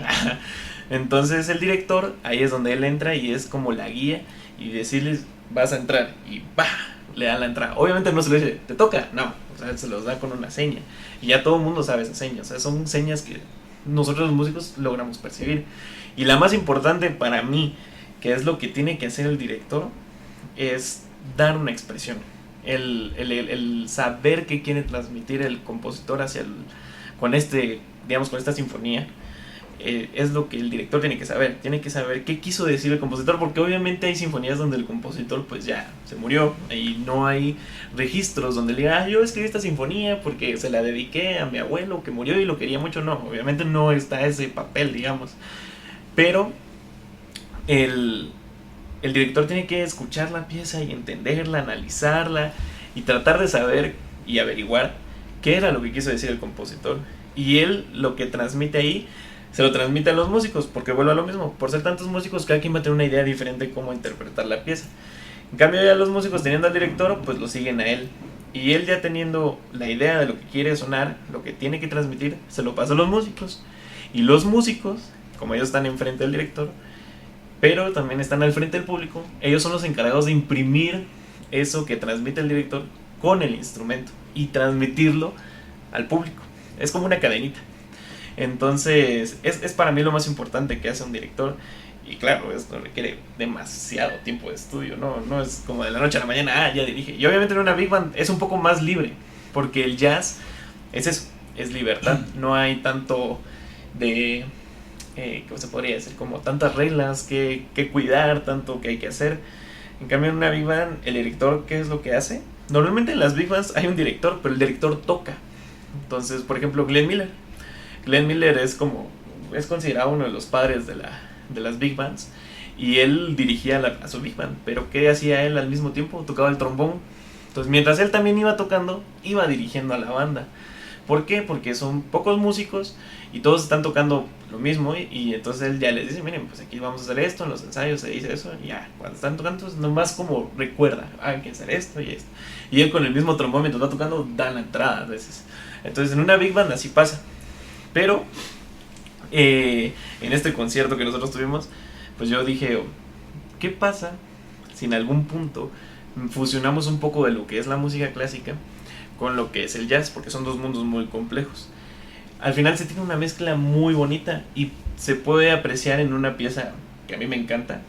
Entonces el director, ahí es donde él entra y es como la guía y decirles, vas a entrar. Y ¡bah! Le dan la entrada. Obviamente no se le dice, ¿te toca? No. O sea, se los da con una seña. Y ya todo el mundo sabe esas señas. O sea, son señas que nosotros los músicos logramos percibir. Y la más importante para mí, que es lo que tiene que hacer el director, es dar una expresión, el saber qué quiere transmitir el compositor con esta sinfonía, es lo que el director tiene que saber qué quiso decir el compositor, porque obviamente hay sinfonías donde el compositor pues ya se murió y no hay registros donde le diga, yo escribí esta sinfonía porque se la dediqué a mi abuelo que murió y lo quería mucho. No, obviamente no está ese papel, digamos, pero el director tiene que escuchar la pieza y entenderla, analizarla y tratar de saber y averiguar qué era lo que quiso decir el compositor. Y él lo que transmite ahí se lo transmite a los músicos, porque vuelve a lo mismo, por ser tantos músicos, cada quien va a tener una idea diferente de cómo interpretar la pieza. En cambio ya los músicos teniendo al director, pues lo siguen a él, y él ya teniendo la idea de lo que quiere sonar, lo que tiene que transmitir, se lo pasa a los músicos, y los músicos, como ellos están enfrente del director, pero también están al frente del público, ellos son los encargados de imprimir eso que transmite el director con el instrumento y transmitirlo al público. Es como una cadenita. Entonces es para mí lo más importante que hace un director. Y claro, esto requiere demasiado tiempo de estudio, no es como de la noche a la mañana, ya dirige. Y obviamente en una big band es un poco más libre, porque el jazz es eso, es libertad. No hay tanto de, ¿cómo se podría decir? Como tantas reglas que cuidar, tanto que hay que hacer. En cambio en una big band, el director, ¿qué es lo que hace? Normalmente en las big bands hay un director, pero el director toca. Entonces, por ejemplo, Glenn Miller es considerado uno de los padres de las big bands, y él dirigía a su big band. Pero ¿qué hacía él al mismo tiempo? Tocaba el trombón. Entonces mientras él también iba tocando, iba dirigiendo a la banda. ¿Por qué? Porque son pocos músicos y todos están tocando lo mismo, y entonces él ya les dice, miren, pues aquí vamos a hacer esto, en los ensayos se dice eso, y ya, cuando están tocando, entonces nomás como recuerda, hay que hacer esto y esto. Y él con el mismo trombón mientras va tocando da la entrada a veces. Entonces en una big band así pasa. Pero en este concierto que nosotros tuvimos, pues yo dije, ¿qué pasa si en algún punto fusionamos un poco de lo que es la música clásica con lo que es el jazz? Porque son dos mundos muy complejos. Al final se tiene una mezcla muy bonita y se puede apreciar en una pieza que a mí me encanta,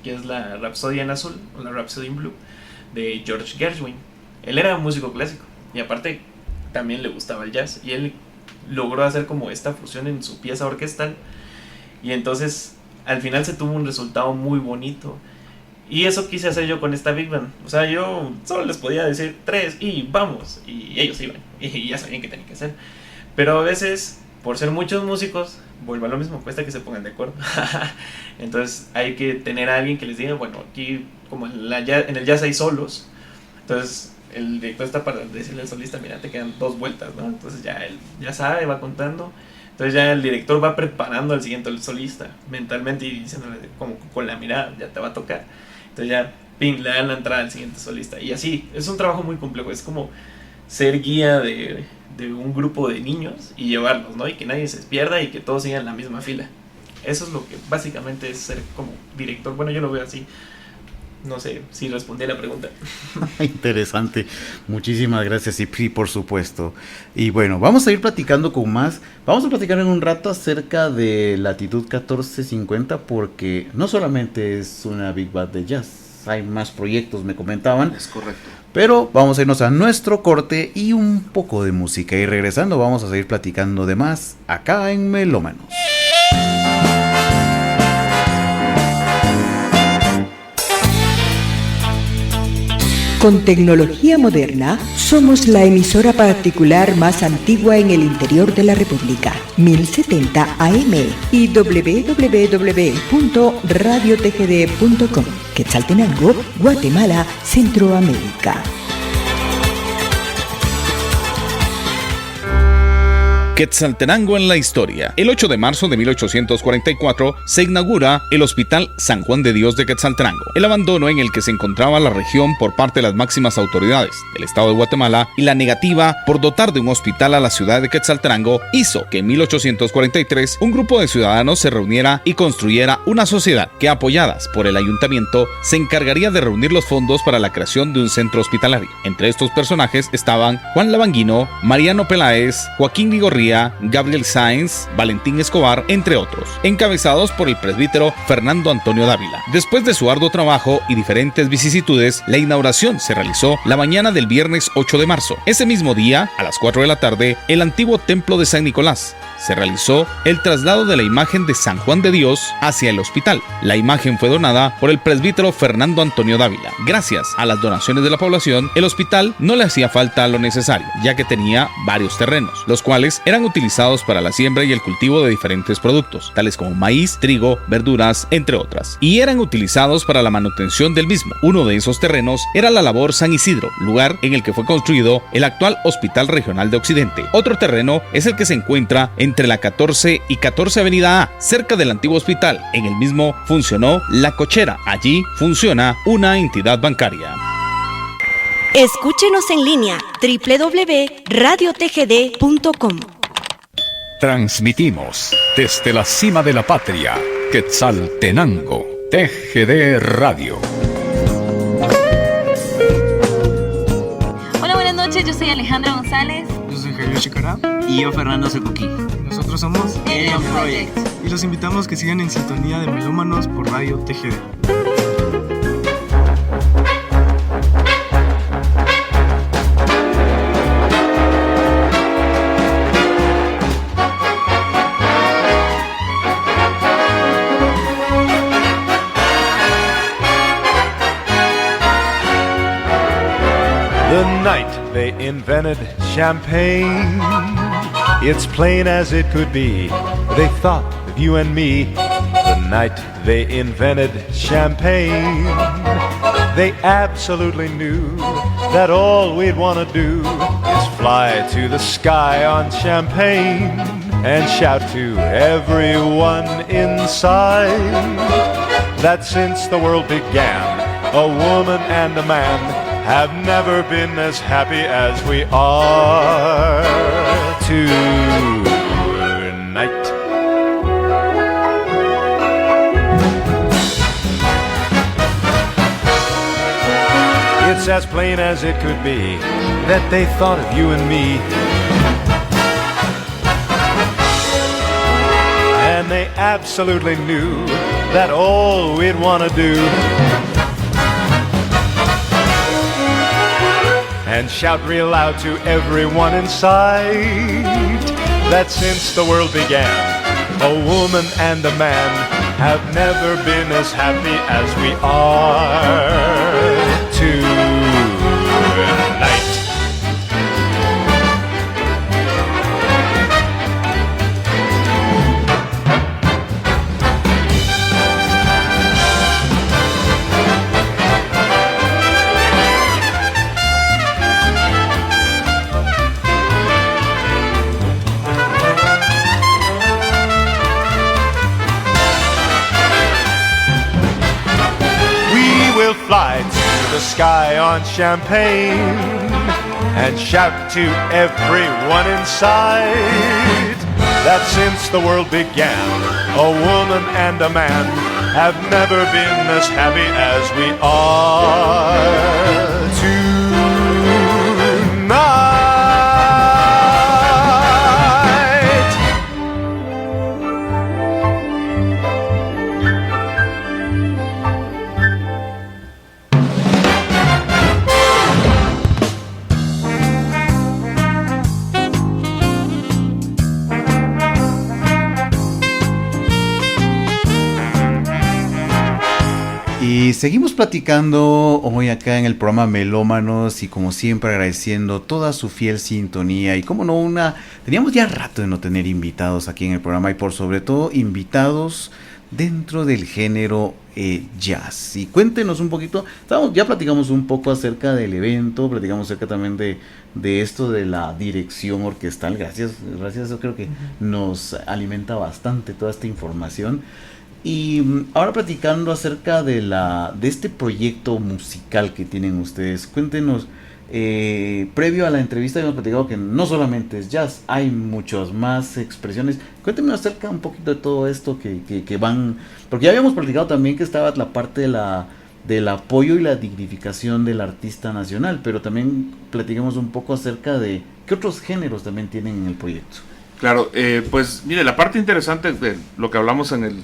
que es la Rhapsody en Azul, o la Rhapsody in Blue, de George Gershwin. Él era un músico clásico y aparte también le gustaba el jazz, y él logró hacer como esta fusión en su pieza orquestal, y entonces al final se tuvo un resultado muy bonito. Y eso quise hacer yo con esta big band. O sea, yo solo les podía decir 3 y vamos, y ellos iban y ya sabían qué tenían que hacer. Pero a veces, por ser muchos músicos, vuelve a lo mismo, cuesta que se pongan de acuerdo. Entonces hay que tener a alguien que les diga, bueno, aquí como en el jazz hay solos, entonces el director está para decirle al solista, mira, te quedan 2 vueltas, ¿no? Entonces ya él ya sabe, va contando. Entonces ya el director va preparando al siguiente solista mentalmente y diciéndole como con la mirada, ya te va a tocar. Entonces ya, ping, le dan la entrada al siguiente solista. Y así, es un trabajo muy complejo, es como ser guía de un grupo de niños y llevarlos, ¿no? Y que nadie se pierda y que todos sigan la misma fila. Eso es lo que básicamente es ser como director. Bueno, yo lo veo así. No sé si respondí a la pregunta. Interesante. Muchísimas gracias, y por supuesto. Y bueno, vamos a ir platicando con más. Vamos a platicar en un rato acerca de Latitud 1450, porque no solamente es una big band de jazz, hay más proyectos, me comentaban. Es correcto. Pero vamos a irnos a nuestro corte y un poco de música. Y regresando vamos a seguir platicando de más acá en Melómanos. Con tecnología moderna, somos la emisora particular más antigua en el interior de la República, 1070 AM y www.radiotgd.com, Quetzaltenango, Guatemala, Centroamérica. Quetzaltenango en la historia. El 8 de marzo de 1844 se inaugura el Hospital San Juan de Dios de Quetzaltenango. El abandono en el que se encontraba la región por parte de las máximas autoridades del estado de Guatemala y la negativa por dotar de un hospital a la ciudad de Quetzaltenango hizo que en 1843 un grupo de ciudadanos se reuniera y construyera una sociedad que, apoyadas por el ayuntamiento, se encargaría de reunir los fondos para la creación de un centro hospitalario. Entre estos personajes estaban Juan Lavanguino, Mariano Peláez, Joaquín Vigorría, Gabriel Sáenz, Valentín Escobar, entre otros, encabezados por el presbítero Fernando Antonio Dávila. Después de su arduo trabajo y diferentes vicisitudes, la inauguración se realizó la mañana del viernes 8 de marzo. Ese mismo día, a las 4 de la tarde, el antiguo templo de San Nicolás se realizó el traslado de la imagen de San Juan de Dios hacia el hospital. La imagen fue donada por el presbítero Fernando Antonio Dávila. Gracias a las donaciones de la población, el hospital no le hacía falta lo necesario, ya que tenía varios terrenos, los cuales eran eran utilizados para la siembra y el cultivo de diferentes productos, tales como maíz, trigo, verduras, entre otras, y eran utilizados para la manutención del mismo. Uno de esos terrenos era la labor San Isidro, lugar en el que fue construido el actual Hospital Regional de Occidente. Otro terreno es el que se encuentra entre la 14 y 14 Avenida A, cerca del antiguo hospital. En el mismo funcionó La Cochera. Allí funciona una entidad bancaria. Escúchenos en línea www.radiotgd.com. Transmitimos desde la cima de la patria, Quetzaltenango, TGD Radio. Hola, buenas noches, yo soy Alejandra González. Yo soy Javier Chicará. Y yo, Fernando Secuquí. Nosotros somos Alien Project. Y los invitamos que sigan en sintonía de Melómanos por Radio TGD. The night they invented champagne, it's plain as it could be, they thought of you and me. The night they invented champagne, they absolutely knew that all we'd want to do is fly to the sky on champagne and shout to everyone inside that since the world began, a woman and a man have never been as happy as we are tonight. It's as plain as it could be that they thought of you and me, and they absolutely knew that all we'd want to do and shout real loud to everyone inside that since the world began, a woman and a man have never been as happy as we are tonight. Fly to the sky on champagne and shout to everyone inside that since the world began, a woman and a man have never been as happy as we are tonight. Y seguimos platicando hoy acá en el programa Melómanos y como siempre agradeciendo toda su fiel sintonía y como no teníamos ya rato de no tener invitados aquí en el programa y por sobre todo invitados dentro del género jazz. Y cuéntenos un poquito, ya platicamos un poco acerca del evento, platicamos acerca también de esto de la dirección orquestal, gracias, yo creo que nos alimenta bastante toda esta información. Y ahora platicando acerca de este proyecto musical que tienen ustedes, cuéntenos, previo a la entrevista habíamos platicado que no solamente es jazz, hay muchas más expresiones. Cuéntenme acerca un poquito de todo esto que van, porque ya habíamos platicado también que estaba la parte del apoyo y la dignificación del artista nacional, pero también platicamos un poco acerca de qué otros géneros también tienen en el proyecto. Claro, pues mire, la parte interesante de lo que hablamos en el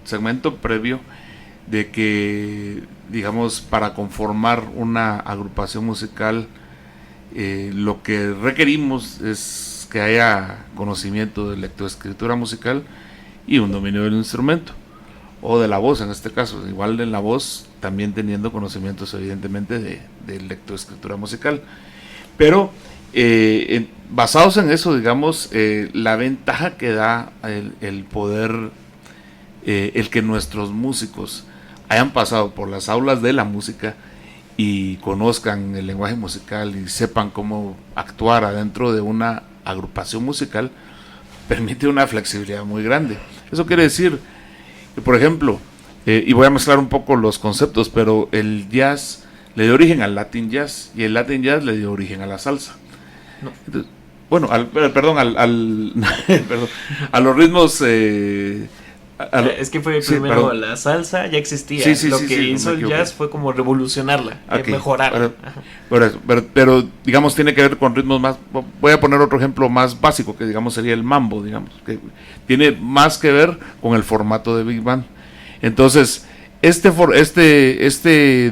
segmento previo, de que digamos para conformar una agrupación musical lo que requerimos es que haya conocimiento de lectoescritura musical y un dominio del instrumento o de la voz en este caso, igual de la voz también teniendo conocimientos evidentemente de lectoescritura musical, pero basados en eso, digamos, la ventaja que da el poder, el que nuestros músicos hayan pasado por las aulas de la música y conozcan el lenguaje musical y sepan cómo actuar adentro de una agrupación musical, permite una flexibilidad muy grande. Eso quiere decir que, por ejemplo, y voy a mezclar un poco los conceptos, pero el jazz le dio origen al Latin Jazz y el Latin Jazz le dio origen a la salsa. No. Entonces, bueno, perdón, a los ritmos... es que fue primero la salsa, ya existía. Lo que hizo el jazz fue como revolucionarla, mejorarla. Pero digamos tiene que ver con ritmos más. Voy a poner otro ejemplo más básico, que digamos sería el mambo, digamos, que tiene más que ver con el formato de Big Band. Entonces,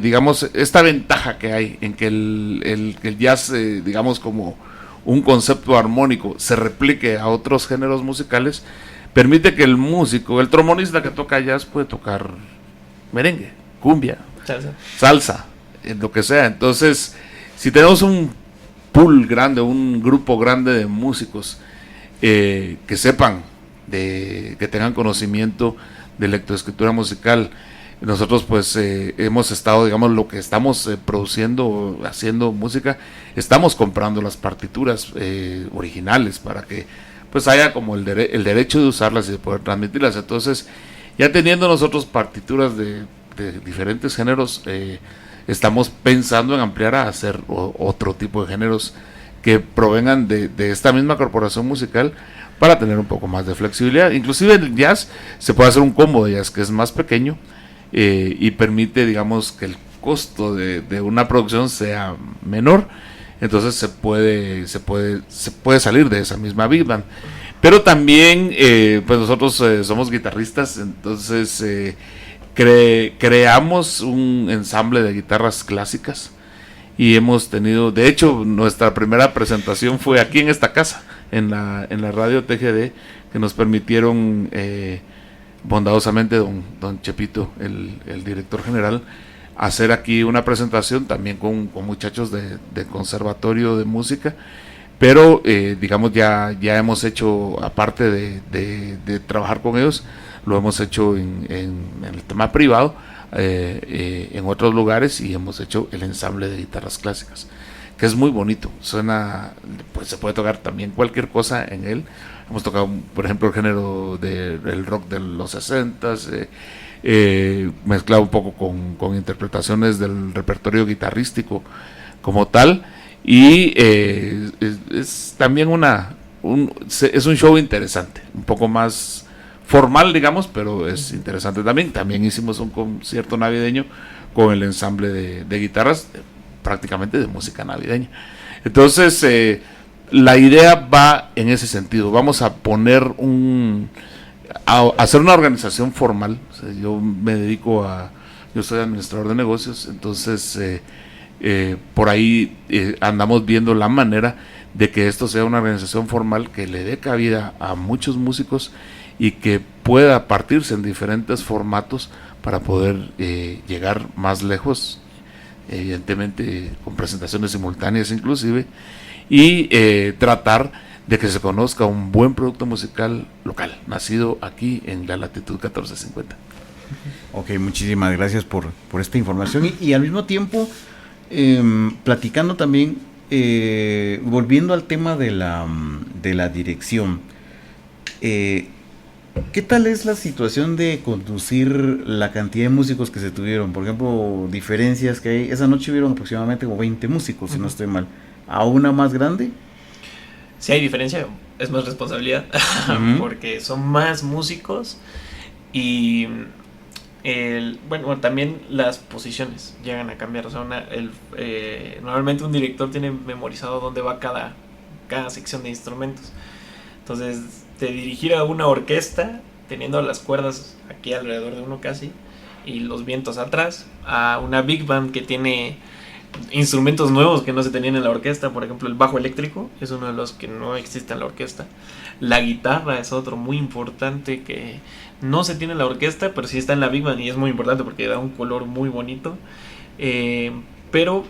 digamos, esta ventaja que hay en que el jazz, digamos, como un concepto armónico se replique a otros géneros musicales, permite que el músico, el trombonista que toca jazz puede tocar merengue, cumbia, salsa, lo que sea. Entonces, si tenemos un pool grande, un grupo grande de músicos que sepan, que tengan conocimiento de lectoescritura musical, nosotros pues hemos estado, digamos, lo que estamos produciendo, haciendo música, estamos comprando las partituras originales para que pues haya como el derecho de usarlas y de poder transmitirlas. Entonces, ya teniendo nosotros partituras de diferentes géneros, estamos pensando en ampliar a hacer otro tipo de géneros que provengan de esta misma corporación musical, para tener un poco más de flexibilidad. Inclusive en el jazz se puede hacer un combo de jazz que es más pequeño y permite, digamos, que el costo de una producción sea menor. Entonces se puede salir de esa misma Big Band. Pero también pues nosotros somos guitarristas, entonces creamos un ensamble de guitarras clásicas y hemos tenido, de hecho, nuestra primera presentación fue aquí en esta casa, en la radio TGD, que nos permitieron bondadosamente don Chepito, el director general, hacer aquí una presentación también con muchachos de conservatorio de música, pero digamos ya hemos hecho, aparte de trabajar con ellos, lo hemos hecho en el tema privado, en otros lugares, y hemos hecho el ensamble de guitarras clásicas, que es muy bonito, suena, pues se puede tocar también cualquier cosa en él. Hemos tocado, por ejemplo, el género del rock de los 60s, mezclado un poco con interpretaciones del repertorio guitarrístico como tal, y es también es un show interesante, un poco más formal, digamos, pero es interesante también. También hicimos un concierto navideño con el ensamble de guitarras, prácticamente de música navideña. Entonces, la idea va en ese sentido. Vamos a poner a hacer una organización formal. O sea, yo soy administrador de negocios, entonces por ahí andamos viendo la manera de que esto sea una organización formal que le dé cabida a muchos músicos y que pueda partirse en diferentes formatos para poder llegar más lejos, evidentemente con presentaciones simultáneas inclusive, y tratar de que se conozca un buen producto musical local, nacido aquí en la latitud 1450. Ok, muchísimas gracias por esta información y al mismo tiempo platicando también, volviendo al tema de la dirección, ¿qué tal es la situación de conducir la cantidad de músicos que se tuvieron? Por ejemplo, diferencias que hay. Esa noche hubieron aproximadamente como 20 músicos, si no estoy mal. ¿A una más grande? Si hay diferencia, es más responsabilidad, porque son más músicos y bueno, también las posiciones llegan a cambiar. O sea, normalmente un director tiene memorizado dónde va cada sección de instrumentos. Entonces, de dirigir a una orquesta, teniendo las cuerdas aquí alrededor de uno casi, y los vientos atrás, a una big band que tiene instrumentos nuevos que no se tenían en la orquesta. Por ejemplo, el bajo eléctrico es uno de los que no existe en la orquesta. La guitarra es otro muy importante que no se tiene en la orquesta, pero sí está en la big band y es muy importante porque da un color muy bonito. Pero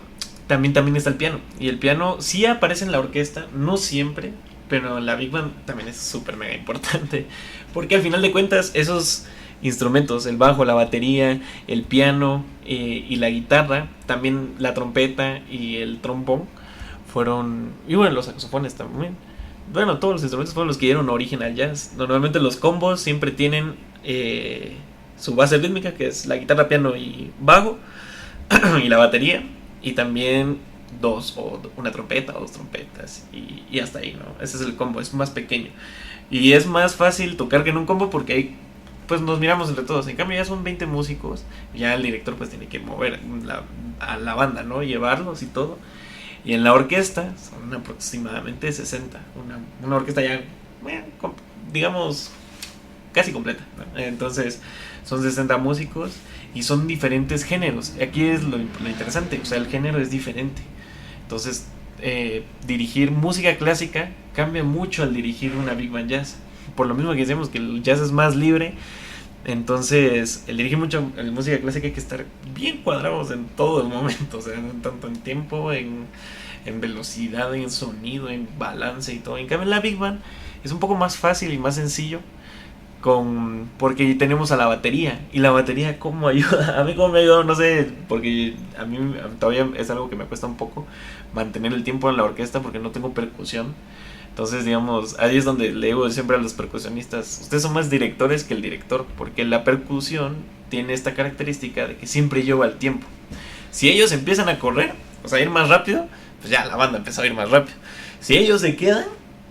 también está el piano. Y el piano sí aparece en la orquesta, no siempre, pero en la Big Band también es súper mega importante. Porque al final de cuentas esos instrumentos, el bajo, la batería, el piano y la guitarra, también la trompeta y el trombón fueron, y bueno, los saxofones también. Bueno, todos los instrumentos fueron los que dieron origen al jazz. Normalmente los combos siempre tienen su base rítmica, que es la guitarra, piano y bajo, y la batería, y también una trompeta o dos trompetas, y hasta ahí, ¿no? Ese es el combo, es más pequeño. Y es más fácil tocar que en un combo porque ahí pues nos miramos entre todos. En cambio ya son 20 músicos, ya el director pues tiene que mover a la banda, ¿no? Llevarlos y todo. Y en la orquesta son aproximadamente 60. Una orquesta ya, digamos, casi completa, ¿no? Entonces son 60 músicos y son diferentes géneros. Aquí es lo interesante, o sea, el género es diferente. Entonces dirigir música clásica cambia mucho al dirigir una Big Band Jazz. Por lo mismo que decimos que el jazz es más libre, entonces el dirigir mucho en música clásica hay que estar bien cuadrados en todo el momento, o sea, tanto en tiempo, en velocidad, en sonido, en balance y todo. En cambio en la Big Band es un poco más fácil y más sencillo, porque tenemos a la batería. Y la batería, ¿cómo ayuda? A mí cómo me ayuda, no sé, porque a mí todavía es algo que me cuesta un poco mantener el tiempo en la orquesta porque no tengo percusión. Entonces, digamos, ahí es donde le digo siempre a los percusionistas, ustedes son más directores que el director, porque la percusión tiene esta característica de que siempre lleva el tiempo. Si ellos empiezan a correr, o sea, ir más rápido, pues ya la banda empieza a ir más rápido. Si ellos se quedan,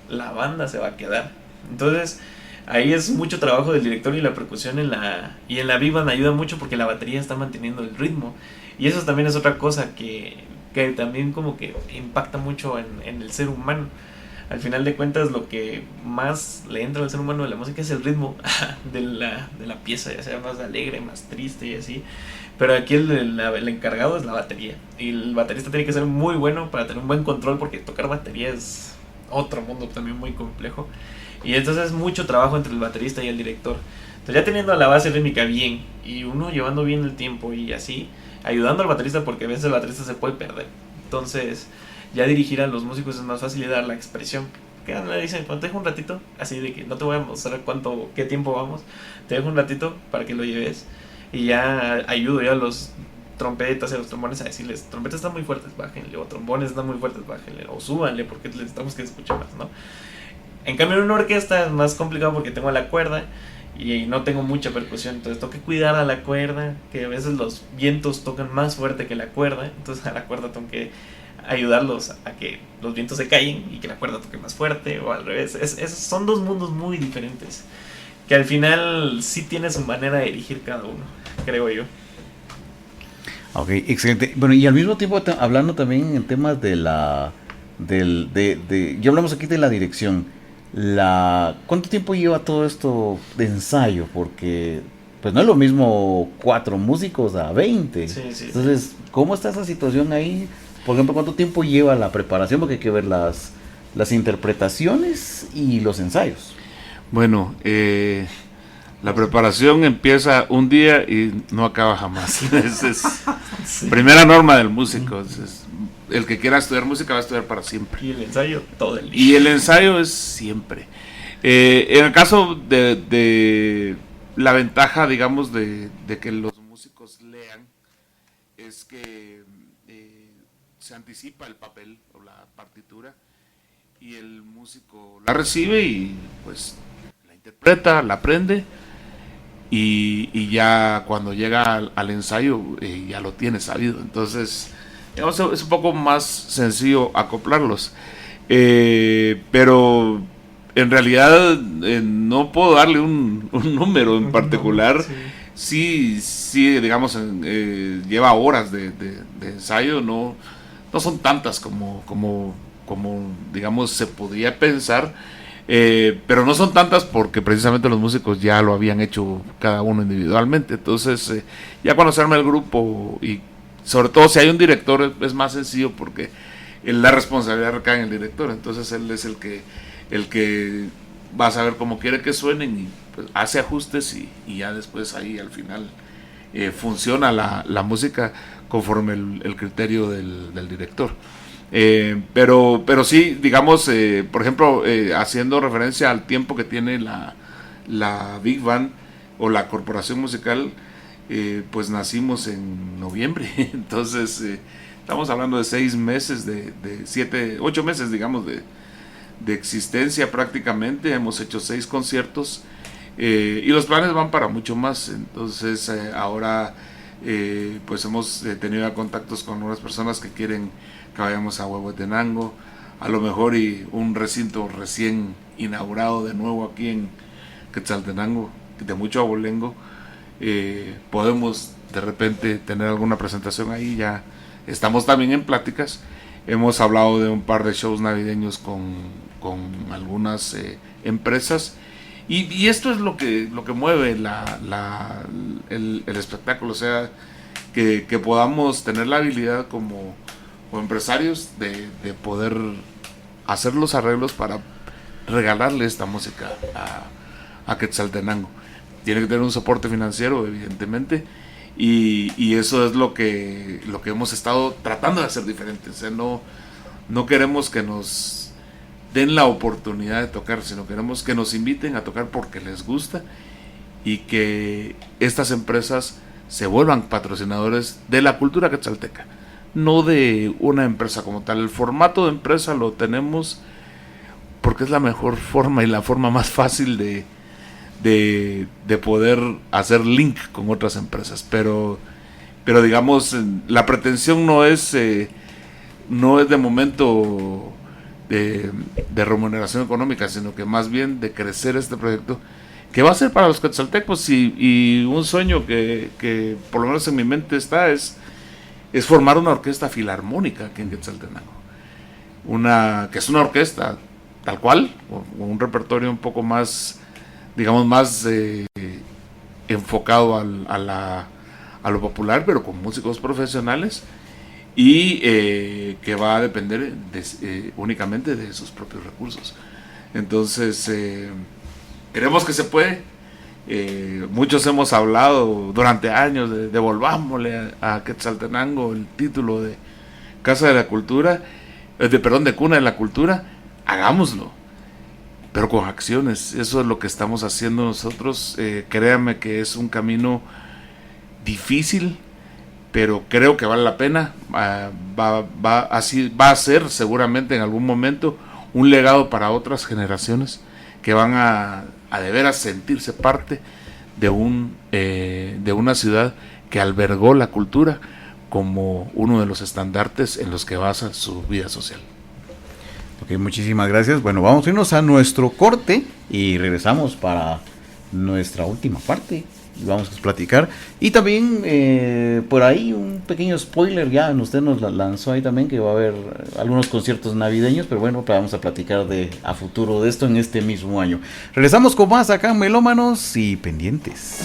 la banda se va a quedar. Entonces, ahí es mucho trabajo del director, y la percusión en la Big Band ayuda mucho porque la batería está manteniendo el ritmo. Y eso también es otra cosa que también como que impacta mucho en el ser humano. Al final de cuentas, lo que más le entra al ser humano de la música es el ritmo de la pieza, ya sea más alegre, más triste y así. Pero aquí el encargado es la batería. Y el baterista tiene que ser muy bueno para tener un buen control, porque tocar batería es otro mundo también muy complejo. Y entonces es mucho trabajo entre el baterista y el director. Entonces, ya teniendo la base rítmica bien, y uno llevando bien el tiempo y así, ayudando al baterista, porque a veces el baterista se puede perder. Entonces, ya dirigir a los músicos es más fácil, y dar la expresión. Que le dicen, te dejo un ratito, así de que no te voy a mostrar qué tiempo vamos, te dejo un ratito para que lo lleves, y ya ayudo yo a los trompetas y a los trombones a decirles, trompetas están muy fuertes, bájenle, o trombones están muy fuertes, bájenle, o súbanle porque necesitamos que escuchen más, ¿no? En cambio en una orquesta es más complicado porque tengo la cuerda y no tengo mucha percusión, entonces tengo que cuidar a la cuerda, que a veces los vientos tocan más fuerte que la cuerda, entonces a la cuerda tengo que ayudarlos a que los vientos se callen y que la cuerda toque más fuerte, o al revés. Son dos mundos muy diferentes, que al final sí tiene su manera de dirigir cada uno, creo yo. Ok, excelente. Bueno, y al mismo tiempo hablando también en temas de ya hablamos aquí de la dirección. ¿Cuánto tiempo lleva todo esto de ensayo? Porque pues no es lo mismo 4 músicos a 20. Sí. Entonces, ¿cómo está esa situación ahí? Por ejemplo, ¿cuánto tiempo lleva la preparación? Porque hay que ver las interpretaciones y los ensayos. Bueno, la preparación empieza un día y no acaba jamás. Es primera norma del músico. El que quiera estudiar música va a estudiar para siempre. Y el ensayo todo el día. Y el ensayo es siempre. En el caso de la ventaja, digamos, de que los músicos lean, es que se anticipa el papel o la partitura, y el músico la recibe y pues la interpreta, la aprende, y ya cuando llega al ensayo ya lo tiene sabido. Entonces, digamos, es un poco más sencillo acoplarlos, pero en realidad no puedo darle un número en particular. Sí, digamos, lleva horas de ensayo, no son tantas como digamos se podría pensar, pero no son tantas porque precisamente los músicos ya lo habían hecho cada uno individualmente. Entonces ya cuando se arma el grupo, y sobre todo si hay un director, es más sencillo porque la responsabilidad recae en el director. Entonces él es el que va a saber cómo quiere que suenen, y pues hace ajustes, y ya después ahí al final funciona la música conforme el criterio del director. Pero sí, digamos, por ejemplo, haciendo referencia al tiempo que tiene la Big Band o la corporación musical, pues nacimos en noviembre, entonces estamos hablando de 6 meses, de 8 meses, digamos, de existencia prácticamente. Hemos hecho 6 conciertos y los planes van para mucho más. Entonces ahora pues hemos tenido contactos con unas personas que quieren que vayamos a Huehuetenango, a lo mejor, y un recinto recién inaugurado de nuevo aquí en Quetzaltenango, de mucho abolengo. Podemos de repente tener alguna presentación ahí. Ya estamos también en pláticas. Hemos hablado de un par de shows navideños con algunas empresas, y esto es lo que mueve el espectáculo, o sea, que podamos tener la habilidad como empresarios de poder hacer los arreglos para regalarle esta música a Quetzaltenango. Tiene que tener un soporte financiero, evidentemente, y eso es lo que hemos estado tratando de hacer diferente. O sea, no queremos que nos den la oportunidad de tocar, sino queremos que nos inviten a tocar porque les gusta, y que estas empresas se vuelvan patrocinadores de la cultura quetzalteca, no de una empresa como tal. El formato de empresa lo tenemos porque es la mejor forma y la forma más fácil de poder hacer link con otras empresas, pero digamos, la pretensión no es de momento de remuneración económica, sino que más bien de crecer este proyecto, que va a ser para los quetzaltecos, y un sueño que por lo menos en mi mente está es formar una orquesta filarmónica aquí en Quetzaltenango, que es una orquesta tal cual, con un repertorio un poco más, digamos, más enfocado a lo popular, pero con músicos profesionales, y que va a depender únicamente de sus propios recursos. Entonces creemos que se puede. Muchos hemos hablado durante años de devolvámosle a Quetzaltenango el título de Casa de la Cultura, de Cuna de la Cultura. Hagámoslo, pero con acciones. Eso es lo que estamos haciendo nosotros. Créanme que es un camino difícil, pero creo que vale la pena. Va a ser seguramente en algún momento un legado para otras generaciones que van a de veras sentirse parte de una ciudad que albergó la cultura como uno de los estandartes en los que basa su vida social. Ok, muchísimas gracias. Bueno, vamos a irnos a nuestro corte y regresamos para nuestra última parte y vamos a platicar. Y también por ahí un pequeño spoiler, ya usted nos lanzó ahí también, que va a haber algunos conciertos navideños, pero bueno, vamos a platicar a futuro de esto en este mismo año. Regresamos con más acá en Melómanos y pendientes.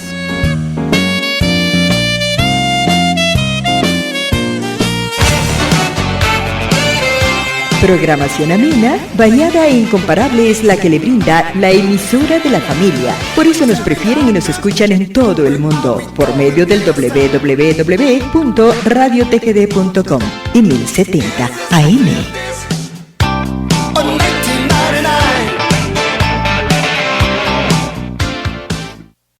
Programación amena, bañada e incomparable es la que le brinda la emisora de la familia. Por eso nos prefieren y nos escuchan en todo el mundo, por medio del www.radiotgd.com y 1070 AM.